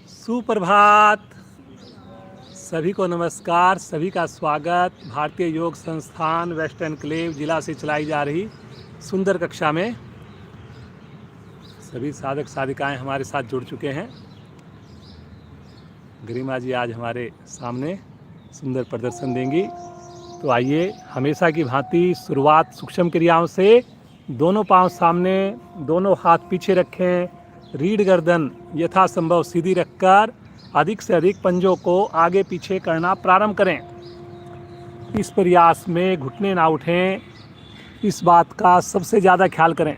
सुप्रभात। सभी को नमस्कार, सभी का स्वागत भारतीय योग संस्थान वेस्ट एनक्लेव जिला से चलाई जा रही सुंदर कक्षा में। सभी साधक साधिकाएं हमारे साथ जुड़ चुके हैं। गरिमा जी आज हमारे सामने सुंदर प्रदर्शन देंगी। तो आइए, हमेशा की भांति शुरुआत सूक्ष्म क्रियाओं से। दोनों पांव सामने, दोनों हाथ पीछे रखें, रीढ़ गर्दन यथासंभव सीधी रखकर अधिक से अधिक पंजों को आगे पीछे करना प्रारंभ करें। इस प्रयास में घुटने ना उठें, इस बात का सबसे ज़्यादा ख्याल करें।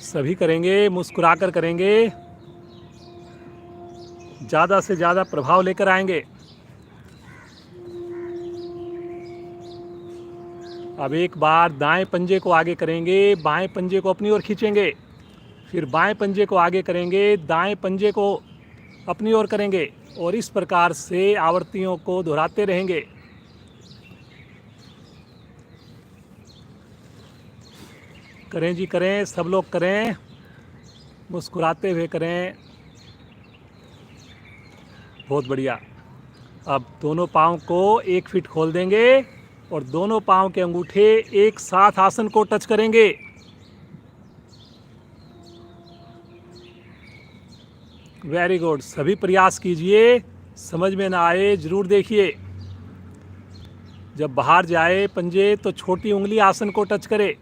सभी करेंगे, मुस्कुराकर करेंगे, ज़्यादा से ज़्यादा प्रभाव लेकर आएंगे। अब एक बार दाएं पंजे को आगे करेंगे, बाएं पंजे को अपनी ओर खींचेंगे, फिर बाएं पंजे को आगे करेंगे, दाएं पंजे को अपनी ओर करेंगे और इस प्रकार से आवृत्तियों को दोहराते रहेंगे। करें जी करें, सब लोग करें, मुस्कुराते हुए करें। बहुत बढ़िया। अब दोनों पाँव को 1 फीट खोल देंगे और दोनों पाँव के अंगूठे एक साथ आसन को टच करेंगे। Very good. सभी प्रयास कीजिए, समझ में ना आए जरूर देखिए। जब बाहर जाए पंजे तो छोटी उंगली आसन को टच करे।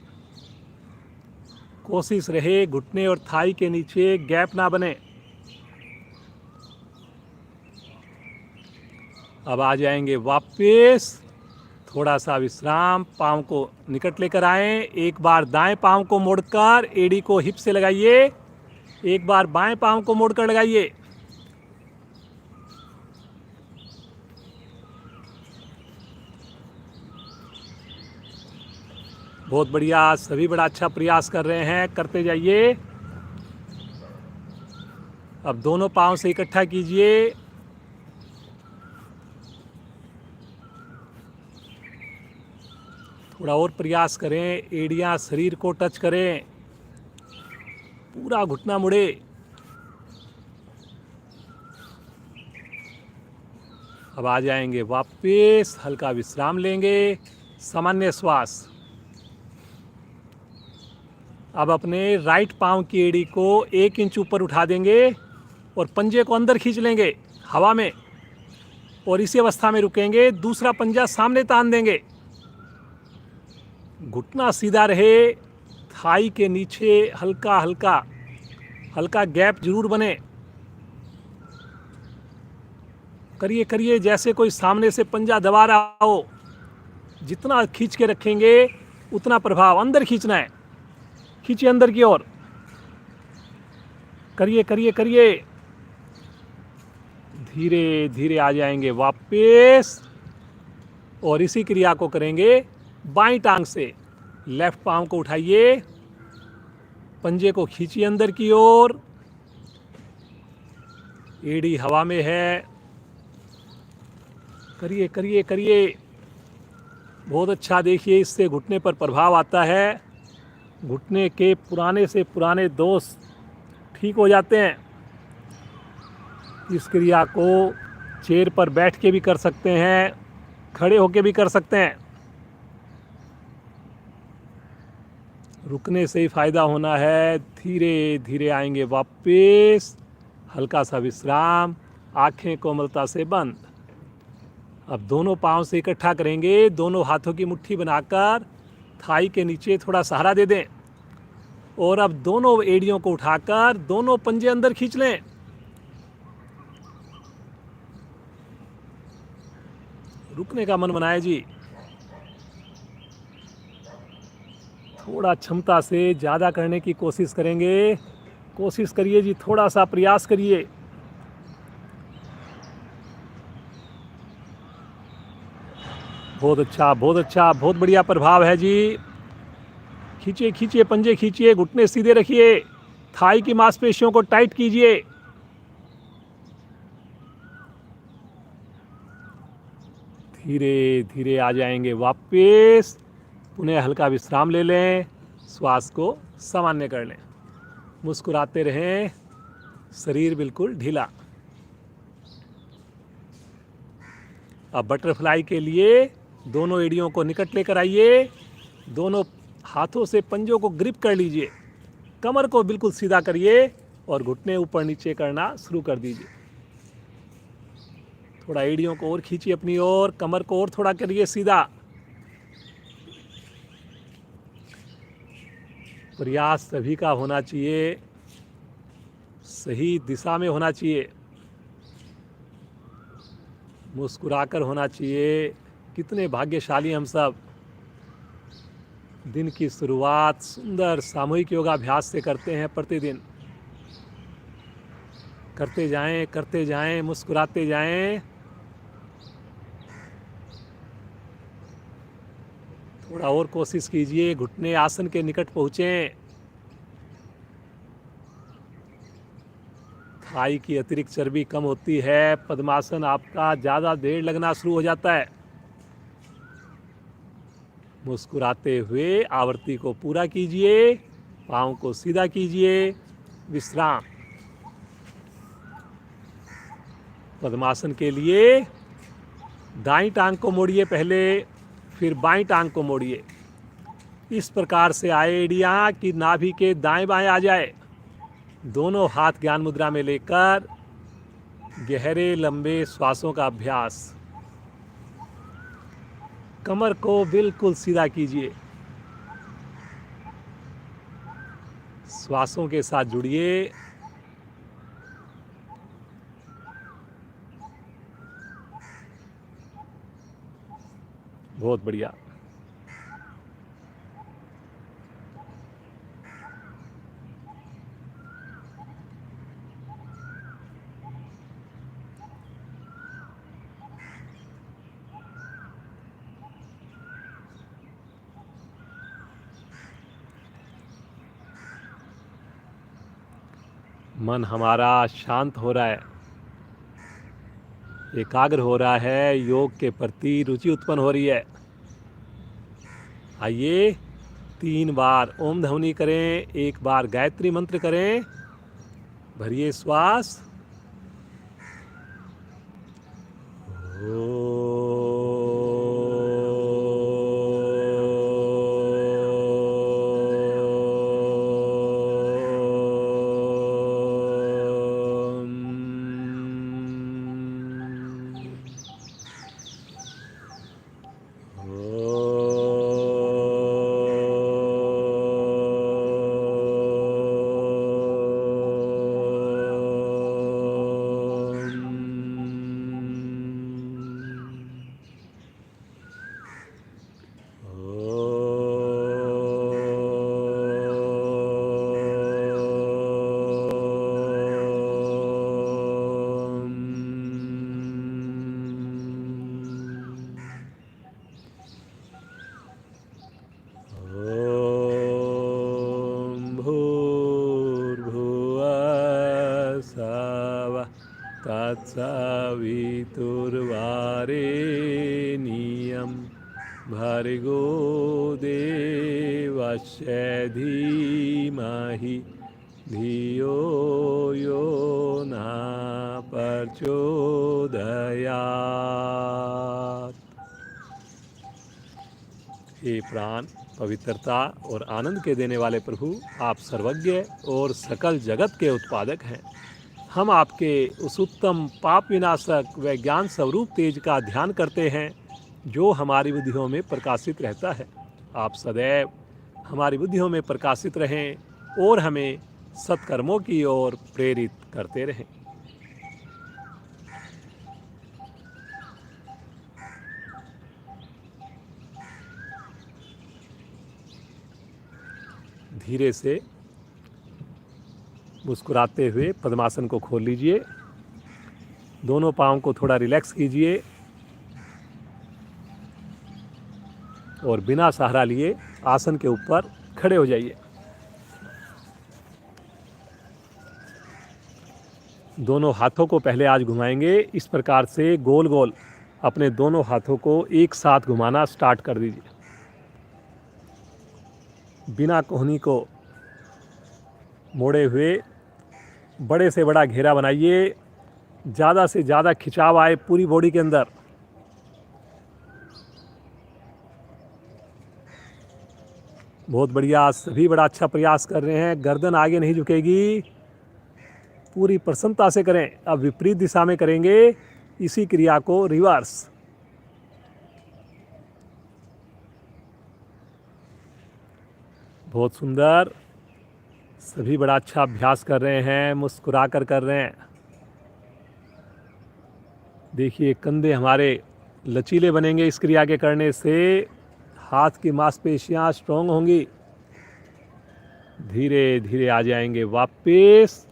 कोशिश रहे घुटने और थाई के नीचे गैप ना बने। अब आ जाएंगे वापस, थोड़ा सा विश्राम, पाँव को निकट लेकर आएं। एक बार दाएं पाँव को मोड़कर एड़ी को हिप से लगाइए, एक बार बाएं पाँव को मोड़कर लगाइए। बहुत बढ़िया, सभी बड़ा अच्छा प्रयास कर रहे हैं, करते जाइए। अब दोनों पाँव से इकट्ठा कीजिए, थोड़ा और प्रयास करें। एड़ियां शरीर को टच करें, पूरा घुटना मुड़े। अब आ जाएंगे वापस, हल्का विश्राम लेंगे, सामान्य श्वास। अब अपने राइट पांव की एड़ी को 1 इंच ऊपर उठा देंगे और पंजे को अंदर खींच लेंगे हवा में और इसी अवस्था में रुकेंगे। दूसरा पंजा सामने तान देंगे, घुटना सीधा रहे, थाई के नीचे हल्का हल्का हल्का गैप जरूर बने। करिए करिए जैसे कोई सामने से पंजा दबा रहा हो। जितना खींच के रखेंगे उतना प्रभाव। अंदर खींचना है, खींचिए अंदर की ओर। करिए करिए करिए, धीरे धीरे आ जाएंगे वापस और इसी क्रिया को करेंगे बाईं टांग से। लेफ्ट पांव को उठाइए, पंजे को खींचिए अंदर की ओर, एड़ी हवा में है। करिए करिए करिए, बहुत अच्छा। देखिए, इससे घुटने पर प्रभाव आता है। घुटने के पुराने से पुराने दोष ठीक हो जाते हैं। इस क्रिया को चेयर पर बैठ के भी कर सकते हैं, खड़े होके भी कर सकते हैं। रुकने से ही फायदा होना है। धीरे धीरे आएंगे वापस, हल्का सा विश्राम, आंखें कोमलता से बंद। अब दोनों पांव से इकट्ठा करेंगे, दोनों हाथों की मुट्ठी बनाकर थाई के नीचे थोड़ा सहारा दे दें और अब दोनों एड़ियों को उठाकर दोनों पंजे अंदर खींच लें। रुकने का मन बनाए जी। थोड़ा क्षमता से ज़्यादा करने की कोशिश करेंगे। कोशिश करिए जी, थोड़ा सा प्रयास करिए। बहुत अच्छा, बहुत अच्छा, बहुत बढ़िया प्रभाव है जी। खींचिए खींचिए, पंजे खींचिए, घुटने सीधे रखिए, थाई की मांसपेशियों को टाइट कीजिए। धीरे धीरे आ जाएंगे वापस, पुनः हल्का विश्राम ले लें, श्वास को सामान्य कर लें, मुस्कुराते रहें, शरीर बिल्कुल ढीला। अब बटरफ्लाई के लिए दोनों एड़ियों को निकट लेकर आइए, दोनों हाथों से पंजों को ग्रिप कर लीजिए, कमर को बिल्कुल सीधा करिए और घुटने ऊपर नीचे करना शुरू कर दीजिए। थोड़ा एड़ियों को और खींचिए अपनी ओर, कमर को और थोड़ा करिए सीधा। प्रयास सभी का होना चाहिए, सही दिशा में होना चाहिए, मुस्कुराकर होना चाहिए। कितने भाग्यशाली हम सब। दिन की शुरुआत सुंदर सामूहिक योगाभ्यास से करते हैं प्रतिदिन। करते जाएं, मुस्कुराते जाएं। थोड़ा और कोशिश कीजिए, घुटने आसन के निकट पहुँचें। थाई की अतिरिक्त चर्बी कम होती है, पद्मासन आपका ज़्यादा देर लगना शुरू हो जाता है। मुस्कुराते हुए आवृत्ति को पूरा कीजिए, पाँव को सीधा कीजिए, विश्राम। पद्मासन के लिए दाईं टांग को मोड़िए पहले, फिर बाईं टांग को मोड़िए। इस प्रकार से आए एड़ियाँ कि नाभि के दाएं बाएं आ जाए। दोनों हाथ ज्ञान मुद्रा में लेकर गहरे लंबे श्वासों का अभ्यास। कमर को बिल्कुल सीधा कीजिए, श्वासों के साथ जुड़िए। बहुत बढ़िया। मन हमारा शांत हो रहा है, एकाग्र हो रहा है, योग के प्रति रुचि उत्पन्न हो रही है। आइए 3 बार ओम ध्वनि करें, 1 बार गायत्री मंत्र करें। भरिए श्वास। तत्सवितुर्वरेण्यं भर्गो देवस्य धीमहि धियो यो न प्रचोदयात्। हे प्राण, पवित्रता और आनंद के देने वाले प्रभु, आप सर्वज्ञ और सकल जगत के उत्पादक हैं। हम आपके उस उत्तम पाप विनाशक व ज्ञान स्वरूप तेज का ध्यान करते हैं जो हमारी बुद्धियों में प्रकाशित रहता है। आप सदैव हमारी बुद्धियों में प्रकाशित रहें और हमें सत्कर्मों की ओर प्रेरित करते रहें। धीरे से मुस्कुराते हुए पद्मासन को खोल लीजिए। दोनों पाँव को थोड़ा रिलैक्स कीजिए और बिना सहारा लिए आसन के ऊपर खड़े हो जाइए। दोनों हाथों को पहले आज घुमाएंगे। इस प्रकार से गोल गोल अपने दोनों हाथों को एक साथ घुमाना स्टार्ट कर दीजिए। बिना कोहनी को मोड़े हुए बड़े से बड़ा घेरा बनाइए, ज़्यादा से ज़्यादा खिंचाव आए पूरी बॉडी के अंदर। बहुत बढ़िया, सभी बड़ा अच्छा प्रयास कर रहे हैं। गर्दन आगे नहीं झुकेगी, पूरी प्रसन्नता से करें। अब विपरीत दिशा में करेंगे इसी क्रिया को, रिवर्स। बहुत सुंदर, सभी बड़ा अच्छा अभ्यास कर रहे हैं, मुस्कुरा कर रहे हैं। देखिए कंधे हमारे लचीले बनेंगे इस क्रिया के करने से, हाथ की मांसपेशियां स्ट्रॉन्ग होंगी। धीरे धीरे आ जाएंगे वापस,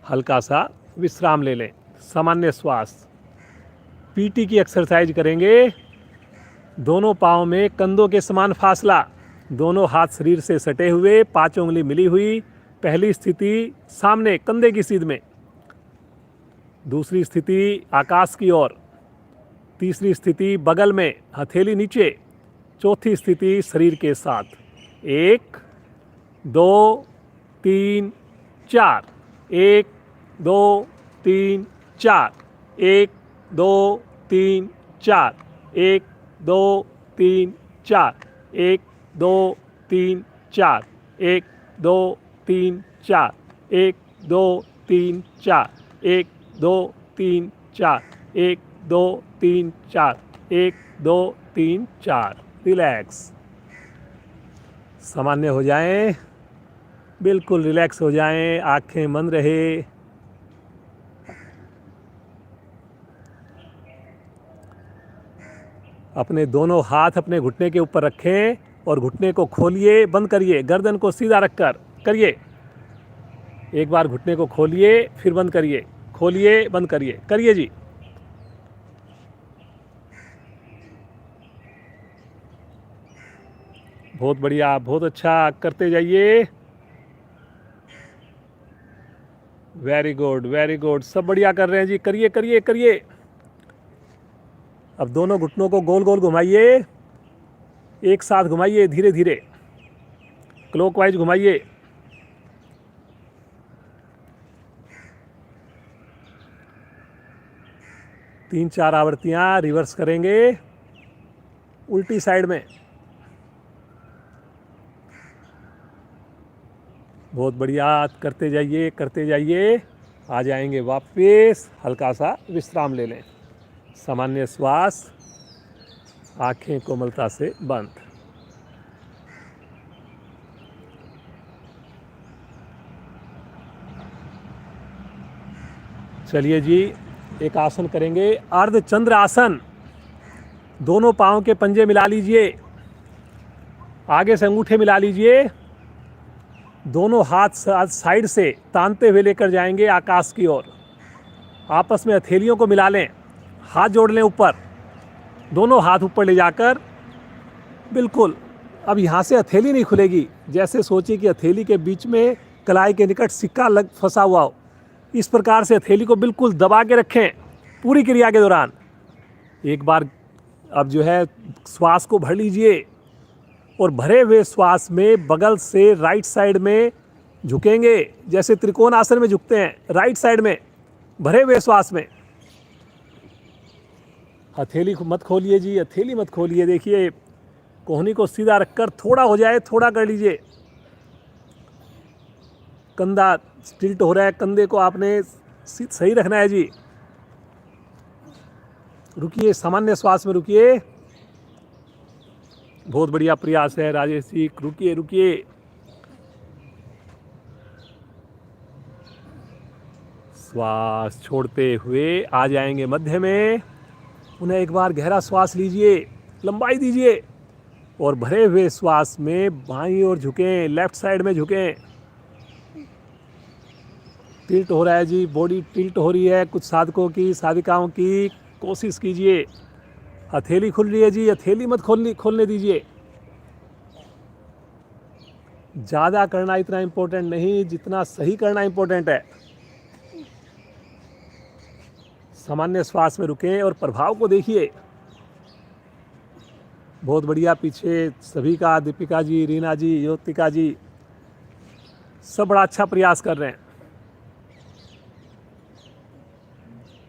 हल्का सा विश्राम ले लें, सामान्य श्वास। पीटी की एक्सरसाइज करेंगे। दोनों पाँव में कंधों के समान फासला, दोनों हाथ शरीर से सटे हुए, पांचों उंगली मिली हुई। पहली स्थिति सामने कंधे की सीध में, दूसरी स्थिति आकाश की ओर, तीसरी स्थिति बगल में हथेली नीचे, चौथी स्थिति शरीर के साथ। 1 2 3 4, 1 2 3 4, 1 2 3 4, 1 2 3 4, 1 2 3 4, 1 2 3 4, 1 2 3 4, 1 2 3 4, 1 2 3 4, 1 2 3 4। रिलैक्स, सामान्य हो जाएं, बिल्कुल रिलैक्स हो जाएं, आंखें बंद रहे। अपने दोनों हाथ अपने घुटने के ऊपर रखें और घुटने को खोलिए, बंद करिए, गर्दन को सीधा रखकर करिए। एक बार घुटने को खोलिए, फिर बंद करिए, खोलिए, बंद करिए, करिए जी। बहुत बढ़िया, बहुत अच्छा, करते जाइए। वेरी गुड, वेरी गुड, सब बढ़िया कर रहे हैं जी, करिए करिए करिए। अब दोनों घुटनों को गोल गोल घुमाइए, एक साथ घुमाइए, धीरे धीरे क्लॉकवाइज घुमाइए। तीन चार आवृत्तियां रिवर्स करेंगे उल्टी साइड में। बहुत बढ़िया, करते जाइए करते जाइए। आ जाएंगे वापस, हल्का सा विश्राम ले लें, सामान्य श्वास, आंखें कोमलता से बंद। चलिए जी, एक आसन करेंगे, अर्धचंद्र आसन। दोनों पाँव के पंजे मिला लीजिए, आगे से अंगूठे मिला लीजिए, दोनों हाथ साइड से तानते हुए लेकर जाएंगे आकाश की ओर। आपस में हथेलियों को मिला लें, हाथ जोड़ लें ऊपर, दोनों हाथ ऊपर ले जाकर, बिल्कुल। अब यहाँ से हथेली नहीं खुलेगी, जैसे सोचिए कि हथेली के बीच में कलाई के निकट सिक्का लग फंसा हुआ हो। इस प्रकार से हथेली को बिल्कुल दबा के रखें पूरी क्रिया के दौरान। एक बार अब जो है श्वास को भर लीजिए और भरे हुए श्वास में बगल से राइट साइड में झुकेंगे, जैसे त्रिकोण आसन में झुकते हैं, राइट साइड में भरे हुए श्वास में। हथेली को मत खोलिए जी, हथेली मत खोलिए। देखिए कोहनी को सीधा रखकर, थोड़ा हो जाए थोड़ा कर लीजिए। कंधा टिल्ट हो रहा है, कंधे को आपने सही रखना है जी। रुकिए, सामान्य श्वास में रुकिए। बहुत बढ़िया प्रयास है राजेश जी, रुकिए रुकिए। श्वास छोड़ते हुए आ जाएंगे मध्य में। उन्हें एक बार गहरा श्वास लीजिए, लंबाई दीजिए और भरे हुए श्वास में बाईं ओर झुकें, लेफ्ट साइड में झुकें। टिल्ट हो रहा है जी, बॉडी टिल्ट हो रही है कुछ साधकों की, साधिकाओं की, कोशिश कीजिए। हथेली खुल रही है जी, हथेली मत खोलने दीजिए। ज़्यादा करना इतना इम्पोर्टेंट नहीं जितना सही करना इम्पोर्टेंट है। सामान्य श्वास में रुकें और प्रभाव को देखिए। बहुत बढ़िया। पीछे सभी का, दीपिका जी, रीना जी, ज्योतिका जी, सब बड़ा अच्छा प्रयास कर रहे हैं।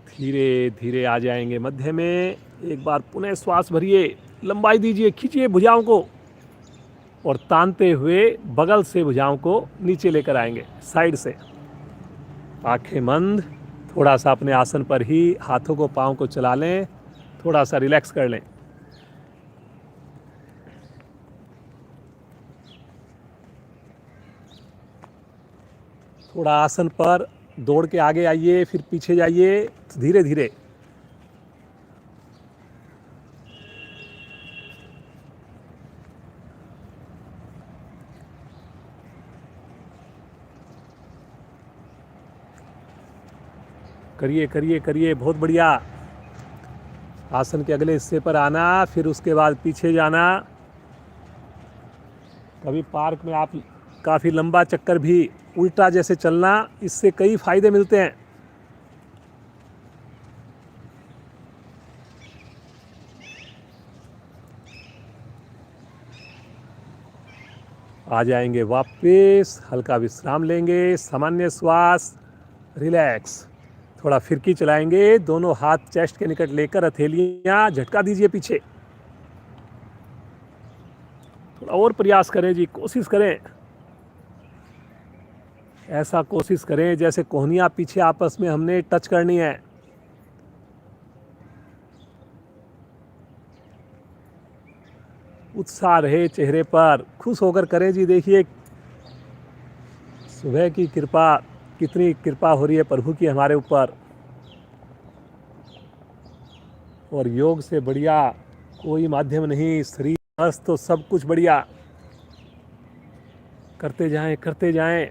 धीरे धीरे आ जाएंगे मध्य में। एक बार पुनः श्वास भरिए, लंबाई दीजिए, खींचिए भुजाओं को और तानते हुए बगल से भुजाओं को नीचे लेकर आएंगे, साइड से। आंखें बंद, थोड़ा सा अपने आसन पर ही हाथों को, पाँव को चला लें, थोड़ा सा रिलैक्स कर लें। थोड़ा आसन पर दौड़ के आगे आइए, फिर पीछे जाइए, धीरे धीरे। करिए करिए करिए, बहुत बढ़िया। आसन के अगले हिस्से पर आना, फिर उसके बाद पीछे जाना। कभी पार्क में आप काफ़ी लंबा चक्कर भी उल्टा जैसे चलना, इससे कई फायदे मिलते हैं। आ जाएंगे वापस, हल्का विश्राम लेंगे, सामान्य श्वास, रिलैक्स। थोड़ा फिरकी चलाएंगे, दोनों हाथ चेस्ट के निकट लेकर हथेलियां झटका दीजिए पीछे। थोड़ा और प्रयास करें जी, कोशिश करें। ऐसा कोशिश करें जैसे कोहनियां पीछे आपस में हमने टच करनी है। उत्साह रहे चेहरे पर, खुश होकर करें जी। देखिए सुबह की कृपा, कितनी कृपा हो रही है प्रभु की हमारे ऊपर। और योग से बढ़िया कोई माध्यम नहीं। शरीर मस्त तो सब कुछ बढ़िया। करते जाएं करते जाएं।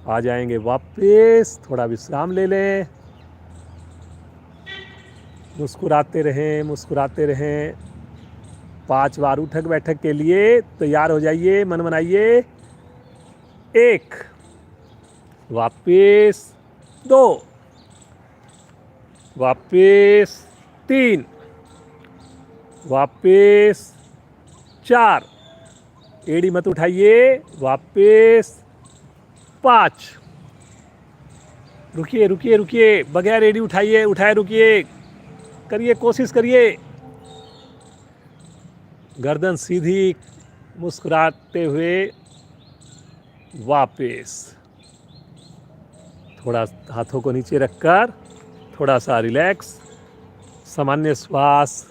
आ जाएंगे वापस, थोड़ा विश्राम ले लें। मुस्कुराते रहें मुस्कुराते रहें। 5 बार उठक बैठक के लिए तैयार हो जाइए, मन बनाइए। 1, वापस 2, वापस 3, वापस 4, एड़ी मत उठाइए, वापस 5। रुकिए रुकिए रुकिए, बगैर एड़ी उठाइए, उठाए रुकिए, करिए, कोशिश करिए। गर्दन सीधी, मुस्कुराते हुए वापस। थोड़ा हाथों को नीचे रखकर थोड़ा सा रिलैक्स, सामान्य श्वास।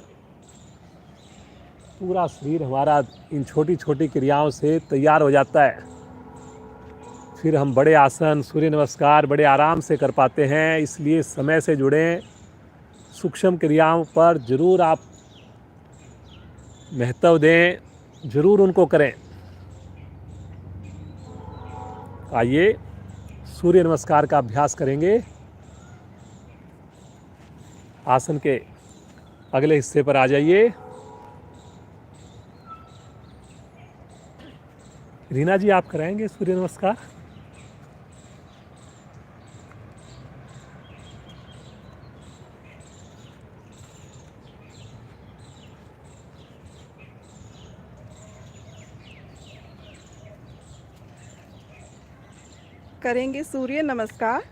पूरा शरीर हमारा इन छोटी छोटी क्रियाओं से तैयार हो जाता है। फिर हम बड़े आसन, सूर्य नमस्कार बड़े आराम से कर पाते हैं। इसलिए समय से जुड़ें। सूक्ष्म क्रियाओं पर ज़रूर आप महत्व दें, ज़रूर उनको करें। आइए सूर्य नमस्कार का अभ्यास करेंगे। आसन के अगले हिस्से पर आ जाइए। रीना जी, आप कराएंगे सूर्य नमस्कार? करेंगे सूर्य नमस्कार।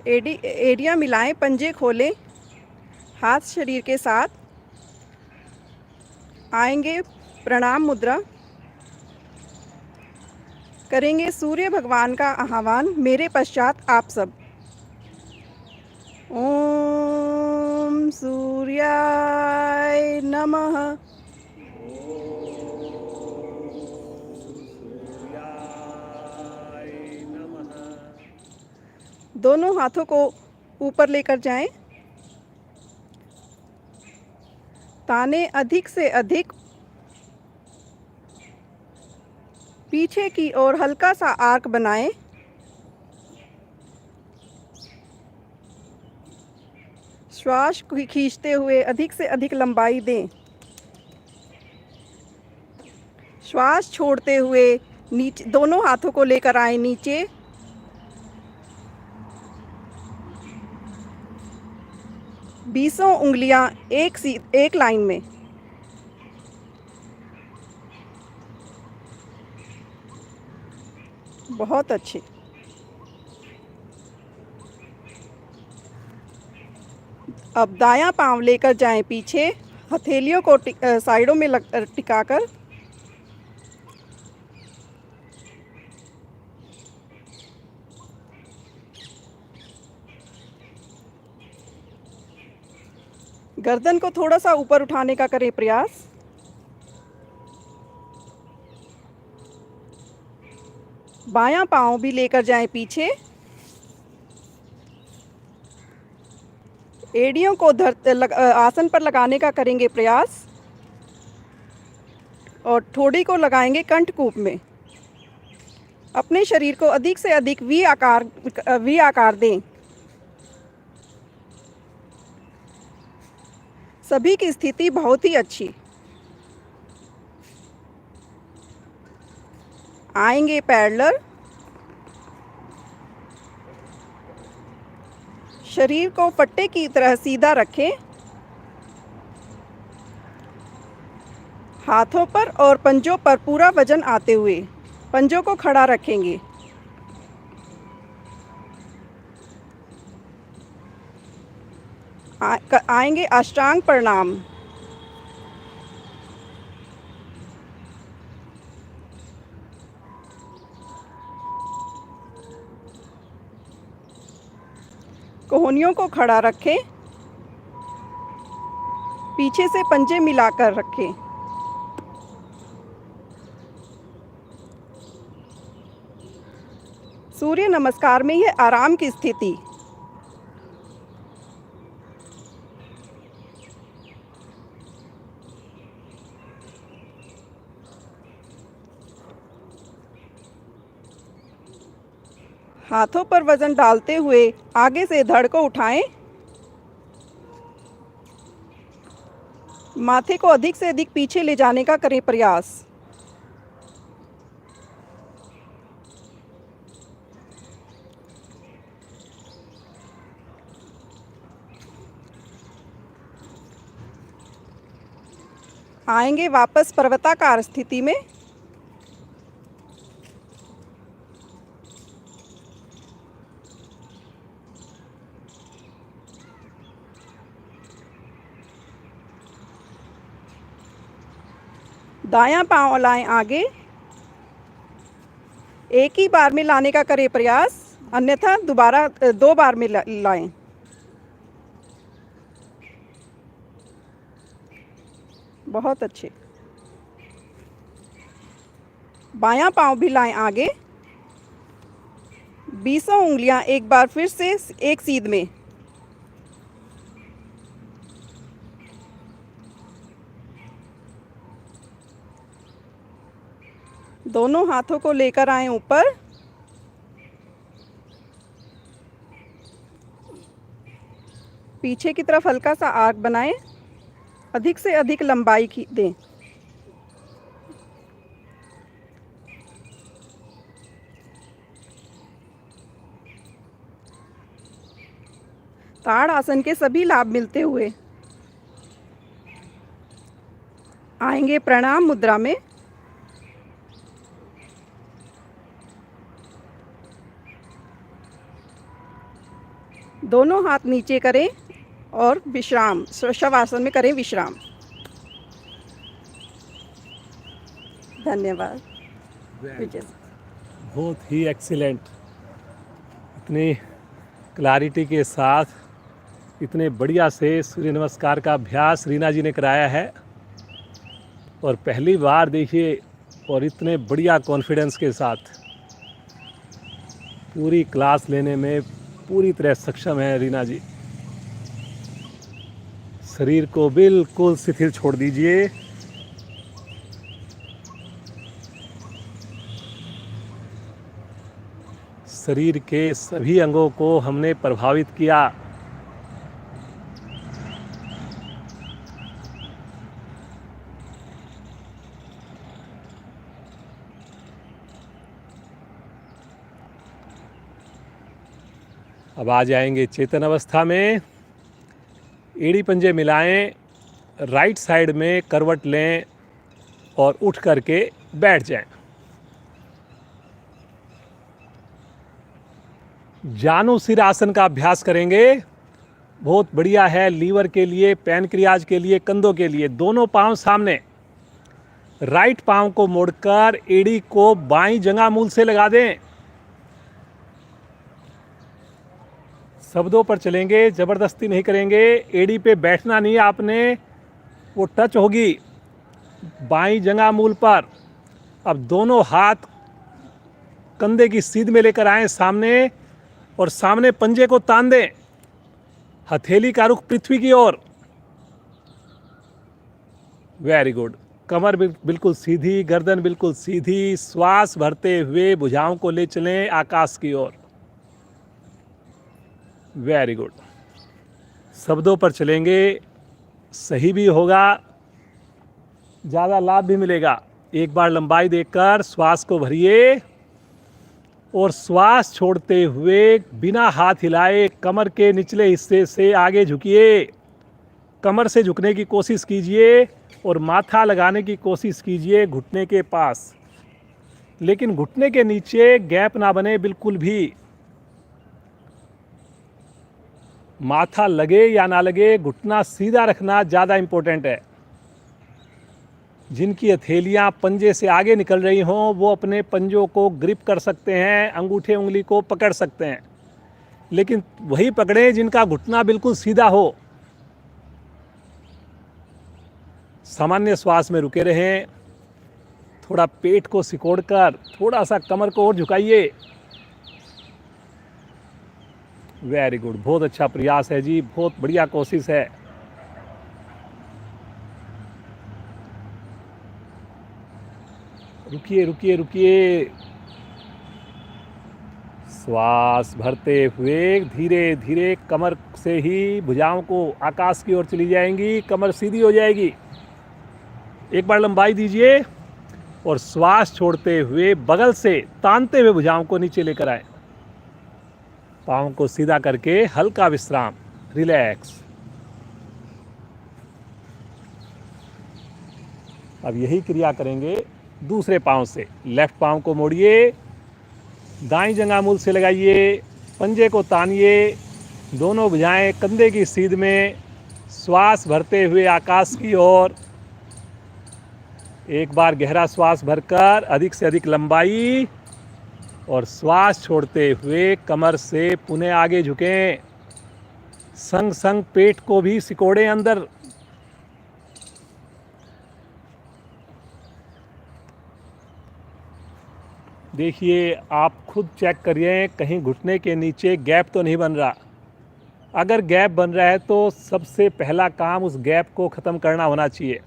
एड़ियाँ मिलाएं, पंजे खोलें, हाथ शरीर के साथ। आएंगे प्रणाम मुद्रा। करेंगे सूर्य भगवान का आह्वान, मेरे पश्चात आप सब। ओम सूर्याय नमः। दोनों हाथों को ऊपर लेकर जाएं। ताने अधिक से अधिक। पीछे की ओर हल्का सा आर्क बनाएं। श्वास खींचते हुए अधिक से अधिक लंबाई दें। श्वास छोड़ते हुए नीचे, दोनों हाथों को लेकर आए नीचे। बीसों उंगलियां एक लाइन में। बहुत अच्छे। अब दायां पांव लेकर जाएं पीछे, हथेलियों को साइडों में टिकाकर। गर्दन को थोड़ा सा ऊपर उठाने का करें प्रयास। बायां पांव भी लेकर जाएं पीछे, एड़ियों को आसन पर लगाने का करेंगे प्रयास और ठोड़ी को लगाएंगे कंठकूप में। अपने शरीर को अधिक से अधिक वी आकार दें। सभी की स्थिति बहुत ही अच्छी। आएंगे पैरेलल। शरीर को फट्टे की तरह सीधा रखें। हाथों पर और पंजों पर पूरा वजन आते हुए पंजों को खड़ा रखेंगे। आएंगे अष्टांग प्रणाम। कोहनियों को खड़ा रखें, पीछे से पंजे मिलाकर रखें। सूर्य नमस्कार में यह आराम की स्थिति। हाथों पर वजन डालते हुए आगे से धड़ को उठाएं। माथे को अधिक से अधिक पीछे ले जाने का करें प्रयास। आएंगे वापस पर्वताकार स्थिति में। दायां पांव लाएं आगे, एक ही बार में लाने का करें प्रयास, अन्यथा दोबारा 2 बार में लाएं। बहुत अच्छे। बायां पांव भी लाएं आगे, बीसों उंगलियां एक बार फिर से एक सीध में। दोनों हाथों को लेकर आएं ऊपर। पीछे की तरफ हल्का सा आर्क बनाएं, अधिक से अधिक लंबाई की दें। ताड़ आसन के सभी लाभ मिलते हुए आएंगे प्रणाम मुद्रा में। दोनों हाथ नीचे करें और विश्राम, शवासन में करें विश्राम। धन्यवाद। विजय। बहुत ही एक्सीलेंट। इतनी क्लैरिटी के साथ इतने बढ़िया से सूर्य नमस्कार का अभ्यास रीना जी ने कराया है और पहली बार देखिए, और इतने बढ़िया कॉन्फिडेंस के साथ पूरी क्लास लेने में पूरी तरह सक्षम है रीना जी। शरीर को बिल्कुल शिथिल छोड़ दीजिए। शरीर के सभी अंगों को हमने प्रभावित किया। अब आ जाएंगे चेतन अवस्था में। एड़ी पंजे मिलाएं, राइट साइड में करवट लें और उठ करके बैठ जाएं। जानुसिर आसन का अभ्यास करेंगे, बहुत बढ़िया है लीवर के लिए, पैनक्रियाज के लिए, कंधों के लिए। दोनों पांव सामने, राइट पांव को मोड़कर एड़ी को बाईं जंघा मूल से लगा दें। शब्दों पर चलेंगे, जबरदस्ती नहीं करेंगे। एड़ी पे बैठना नहीं आपने, वो टच होगी बाईं जंघा मूल पर। अब दोनों हाथ कंधे की सीध में लेकर आए सामने, और सामने पंजे को तान दें, हथेली का रुख पृथ्वी की ओर। Very good. कमर बिल्कुल सीधी, गर्दन बिल्कुल सीधी। श्वास भरते हुए भुजाओं को ले चलें आकाश की ओर। Very good. शब्दों पर चलेंगे, सही भी होगा, ज़्यादा लाभ भी मिलेगा। एक बार लंबाई देकर श्वास को भरिए और श्वास छोड़ते हुए बिना हाथ हिलाए कमर के निचले हिस्से से आगे झुकिए। कमर से झुकने की कोशिश कीजिए और माथा लगाने की कोशिश कीजिए घुटने के पास, लेकिन घुटने के नीचे गैप ना बने बिल्कुल भी। माथा लगे या ना लगे, घुटना सीधा रखना ज़्यादा इम्पोर्टेंट है। जिनकी हथेलियाँ पंजे से आगे निकल रही हों वो अपने पंजों को ग्रिप कर सकते हैं, अंगूठे उंगली को पकड़ सकते हैं, लेकिन वही पकड़ें जिनका घुटना बिल्कुल सीधा हो। सामान्य श्वास में रुके रहें। थोड़ा पेट को सिकोड़कर थोड़ा सा कमर को और झुकाइए। वेरी गुड, बहुत अच्छा प्रयास है जी, बहुत बढ़िया कोशिश है। रुकिए रुकिए रुकिए। श्वास भरते हुए धीरे धीरे कमर से ही भुजाओं को आकाश की ओर चली जाएंगी, कमर सीधी हो जाएगी। एक बार लंबाई दीजिए और श्वास छोड़ते हुए बगल से तानते हुए भुजाओं को नीचे लेकर आए। पाँव को सीधा करके हल्का विश्राम, रिलैक्स। अब यही क्रिया करेंगे दूसरे पाँव से। लेफ्ट पाँव को मोड़िए, दाईं जंघा मूल से लगाइए, पंजे को तानिए, दोनों भुजाएं कंधे की सीध में, श्वास भरते हुए आकाश की ओर। एक बार गहरा श्वास भरकर अधिक से अधिक लंबाई, और श्वास छोड़ते हुए कमर से पुनः आगे झुकें। संग संग पेट को भी सिकोड़ें अंदर। देखिए, आप खुद चेक करिए कहीं घुटने के नीचे गैप तो नहीं बन रहा। अगर गैप बन रहा है तो सबसे पहला काम उस गैप को ख़त्म करना होना चाहिए।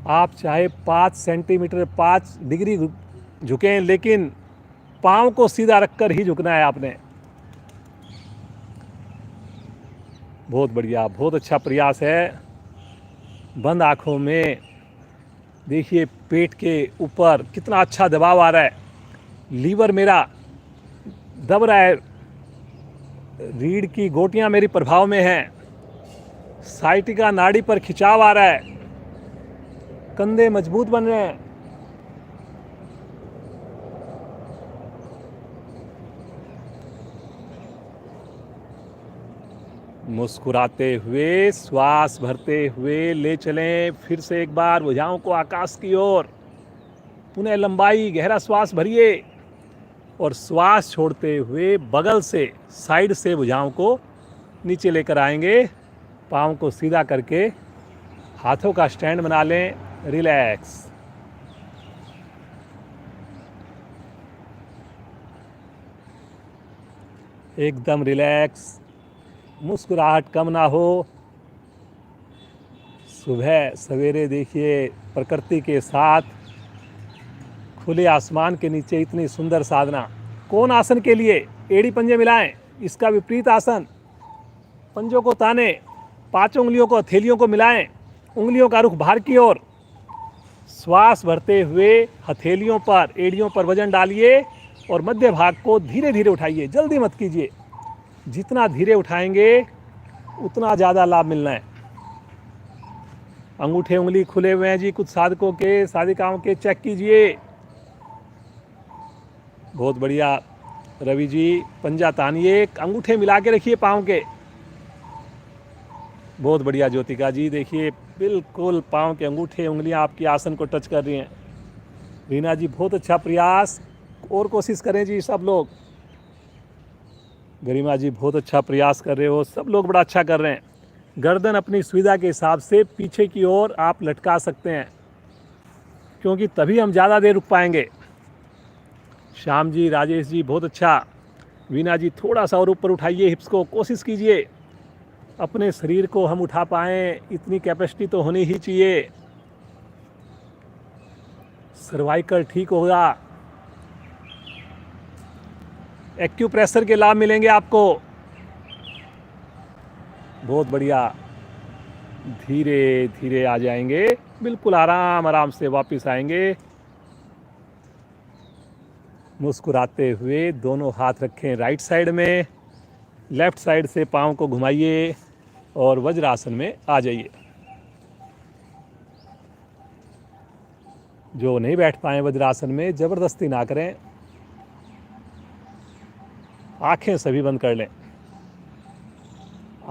आप चाहे 5 सेंटीमीटर 5 डिग्री झुकें, लेकिन पाँव को सीधा रखकर ही झुकना है आपने। बहुत बढ़िया, बहुत अच्छा प्रयास है। बंद आँखों में देखिए पेट के ऊपर कितना अच्छा दबाव आ रहा है। लीवर मेरा दब रहा है, रीढ़ की गोटियां मेरी प्रभाव में हैं, साइटिका नाड़ी पर खिंचाव आ रहा है, कंधे मजबूत बन रहे हैं। मुस्कुराते हुए, श्वास भरते हुए ले चलें। फिर से एक बार भुजाओं को आकाश की ओर, पुनः लंबाई, गहरा श्वास भरिए और श्वास छोड़ते हुए बगल से, साइड से भुजाओं को नीचे लेकर आएंगे। पाँव को सीधा करके हाथों का स्टैंड बना लें। रिलैक्स। एकदम रिलैक्स, मुस्कुराहट कम ना हो। सुबह सवेरे देखिए प्रकृति के साथ खुले आसमान के नीचे इतनी सुंदर साधना। कौन आसन के लिए? एड़ी पंजे मिलाएं। इसका विपरीत आसन, पंजों को ताने, 5 उंगलियों को हथेलियों को मिलाएं, उंगलियों का रुख बाहर की ओर। श्वास भरते हुए हथेलियों पर, एड़ियों पर वजन डालिए और मध्य भाग को धीरे धीरे उठाइए, जल्दी मत कीजिए। जितना धीरे उठाएंगे उतना ज़्यादा लाभ मिलना है। अंगूठे उंगली खुले हुए हैं जी कुछ साधकों के, साधिकाओं के, चेक कीजिए। बहुत बढ़िया रवि जी, पंजा तानिए, अंगूठे मिला के रखिए पाँव के। बहुत बढ़िया ज्योतिका जी, देखिए बिल्कुल पाँव के अंगूठे उंगलियां आपकी आसन को टच कर रही हैं। रीना जी बहुत अच्छा प्रयास, और कोशिश करें जी सब लोग। गरिमा जी बहुत अच्छा प्रयास कर रहे हो, सब लोग बड़ा अच्छा कर रहे हैं। गर्दन अपनी सुविधा के हिसाब से पीछे की ओर आप लटका सकते हैं, क्योंकि तभी हम ज़्यादा देर रुक पाएंगे। श्याम जी, राजेश जी बहुत अच्छा। वीना जी थोड़ा सा और ऊपर उठाइए हिप्स को, कोशिश कीजिए अपने शरीर को हम उठा पाएँ, इतनी कैपेसिटी तो होनी ही चाहिए। सर्वाइकल ठीक होगा, एक्यूप्रेशर के लाभ मिलेंगे आपको। बहुत बढ़िया, धीरे धीरे आ जाएंगे, बिल्कुल आराम आराम से वापस आएंगे। मुस्कुराते हुए दोनों हाथ रखें राइट साइड में, लेफ्ट साइड से पाँव को घुमाइए और वज्रासन में आ जाइए। जो नहीं बैठ पाए वज्रासन में, ज़बरदस्ती ना करें, आंखें सभी बंद कर लें।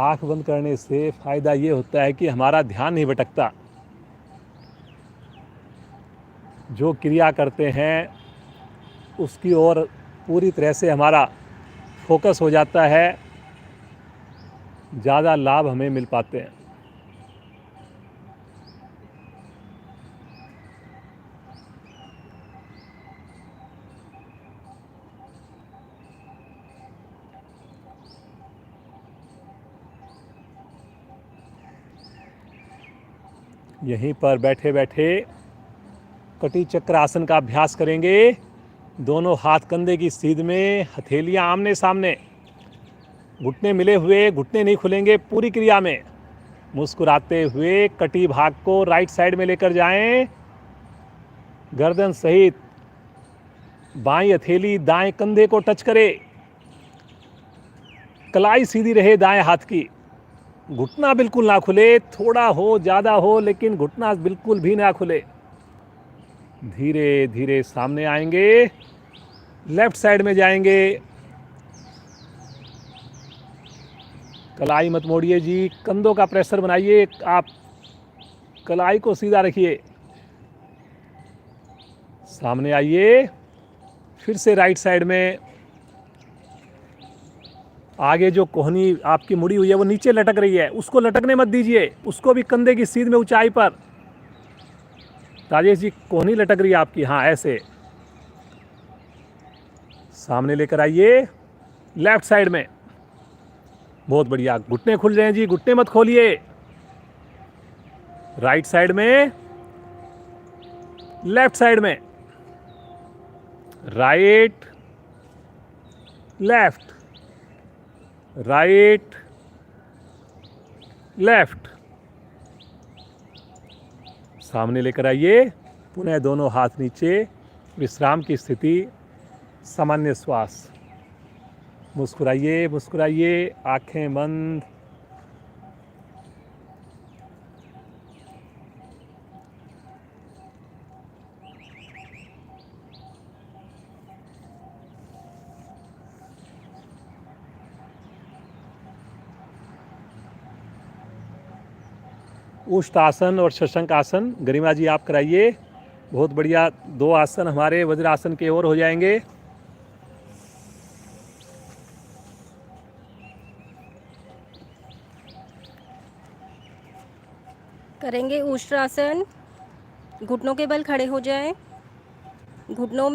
आंख बंद करने से फ़ायदा ये होता है कि हमारा ध्यान नहीं भटकता। जो क्रिया करते हैं उसकी ओर पूरी तरह से हमारा फोकस हो जाता है, ज़्यादा लाभ हमें मिल पाते हैं। यहीं पर बैठे बैठे कटी चक्र आसन का अभ्यास करेंगे। दोनों हाथ कंधे की सीध में, हथेलियां आमने सामने, घुटने मिले हुए, घुटने नहीं खुलेंगे पूरी क्रिया में। मुस्कुराते हुए कटी भाग को राइट साइड में लेकर जाएं, गर्दन सहित बाईं हथेली दाएं कंधे को टच करे, कलाई सीधी रहे दाएं हाथ की, घुटना बिल्कुल ना खुले, थोड़ा हो ज़्यादा हो लेकिन घुटना बिल्कुल भी ना खुले। धीरे धीरे सामने आएंगे, लेफ्ट साइड में जाएंगे, कलाई मत मोड़िए जी, कंधों का प्रेशर बनाइए, आप कलाई को सीधा रखिए। सामने आइए, फिर से राइट साइड में। आगे जो कोहनी आपकी मुड़ी हुई है वो नीचे लटक रही है, उसको लटकने मत दीजिए, उसको भी कंधे की सीध में ऊंचाई पर। राजेश जी कोहनी लटक रही है आपकी, हाँ ऐसे। सामने लेकर आइए, लेफ्ट साइड में। बहुत बढ़िया, घुटने खुल रहे हैं जी, घुटने मत खोलिए। राइट साइड में, लेफ्ट साइड में, राइट लेफ्ट, राइट लेफ्ट। सामने लेकर आइए, पुनः दोनों हाथ नीचे, विश्राम की स्थिति, सामान्य श्वास। मुस्कुराइए मुस्कुराइए, आंखें बंद। उष्ट आसन और शशंक आसन गरिमा जी आप कराइए। बहुत बढ़िया, दो आसन हमारे वज्रासन के ओर हो जाएंगे। करेंगे उष्ट्रासन। घुटनों के बल खड़े हो जाएं। घुटनों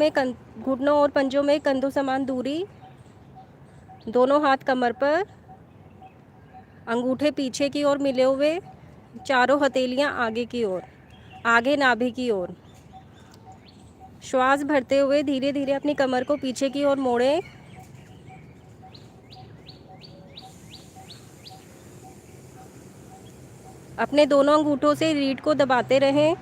और पंजों में कंधों समान दूरी, दोनों हाथ कमर पर, अंगूठे पीछे की ओर मिले हुए, चारों हथेलियां आगे की ओर, आगे नाभि की ओर। श्वास भरते हुए धीरे धीरे अपनी कमर को पीछे की ओर मोड़ें। अपने दोनों अंगूठों से रीढ़ को दबाते रहें।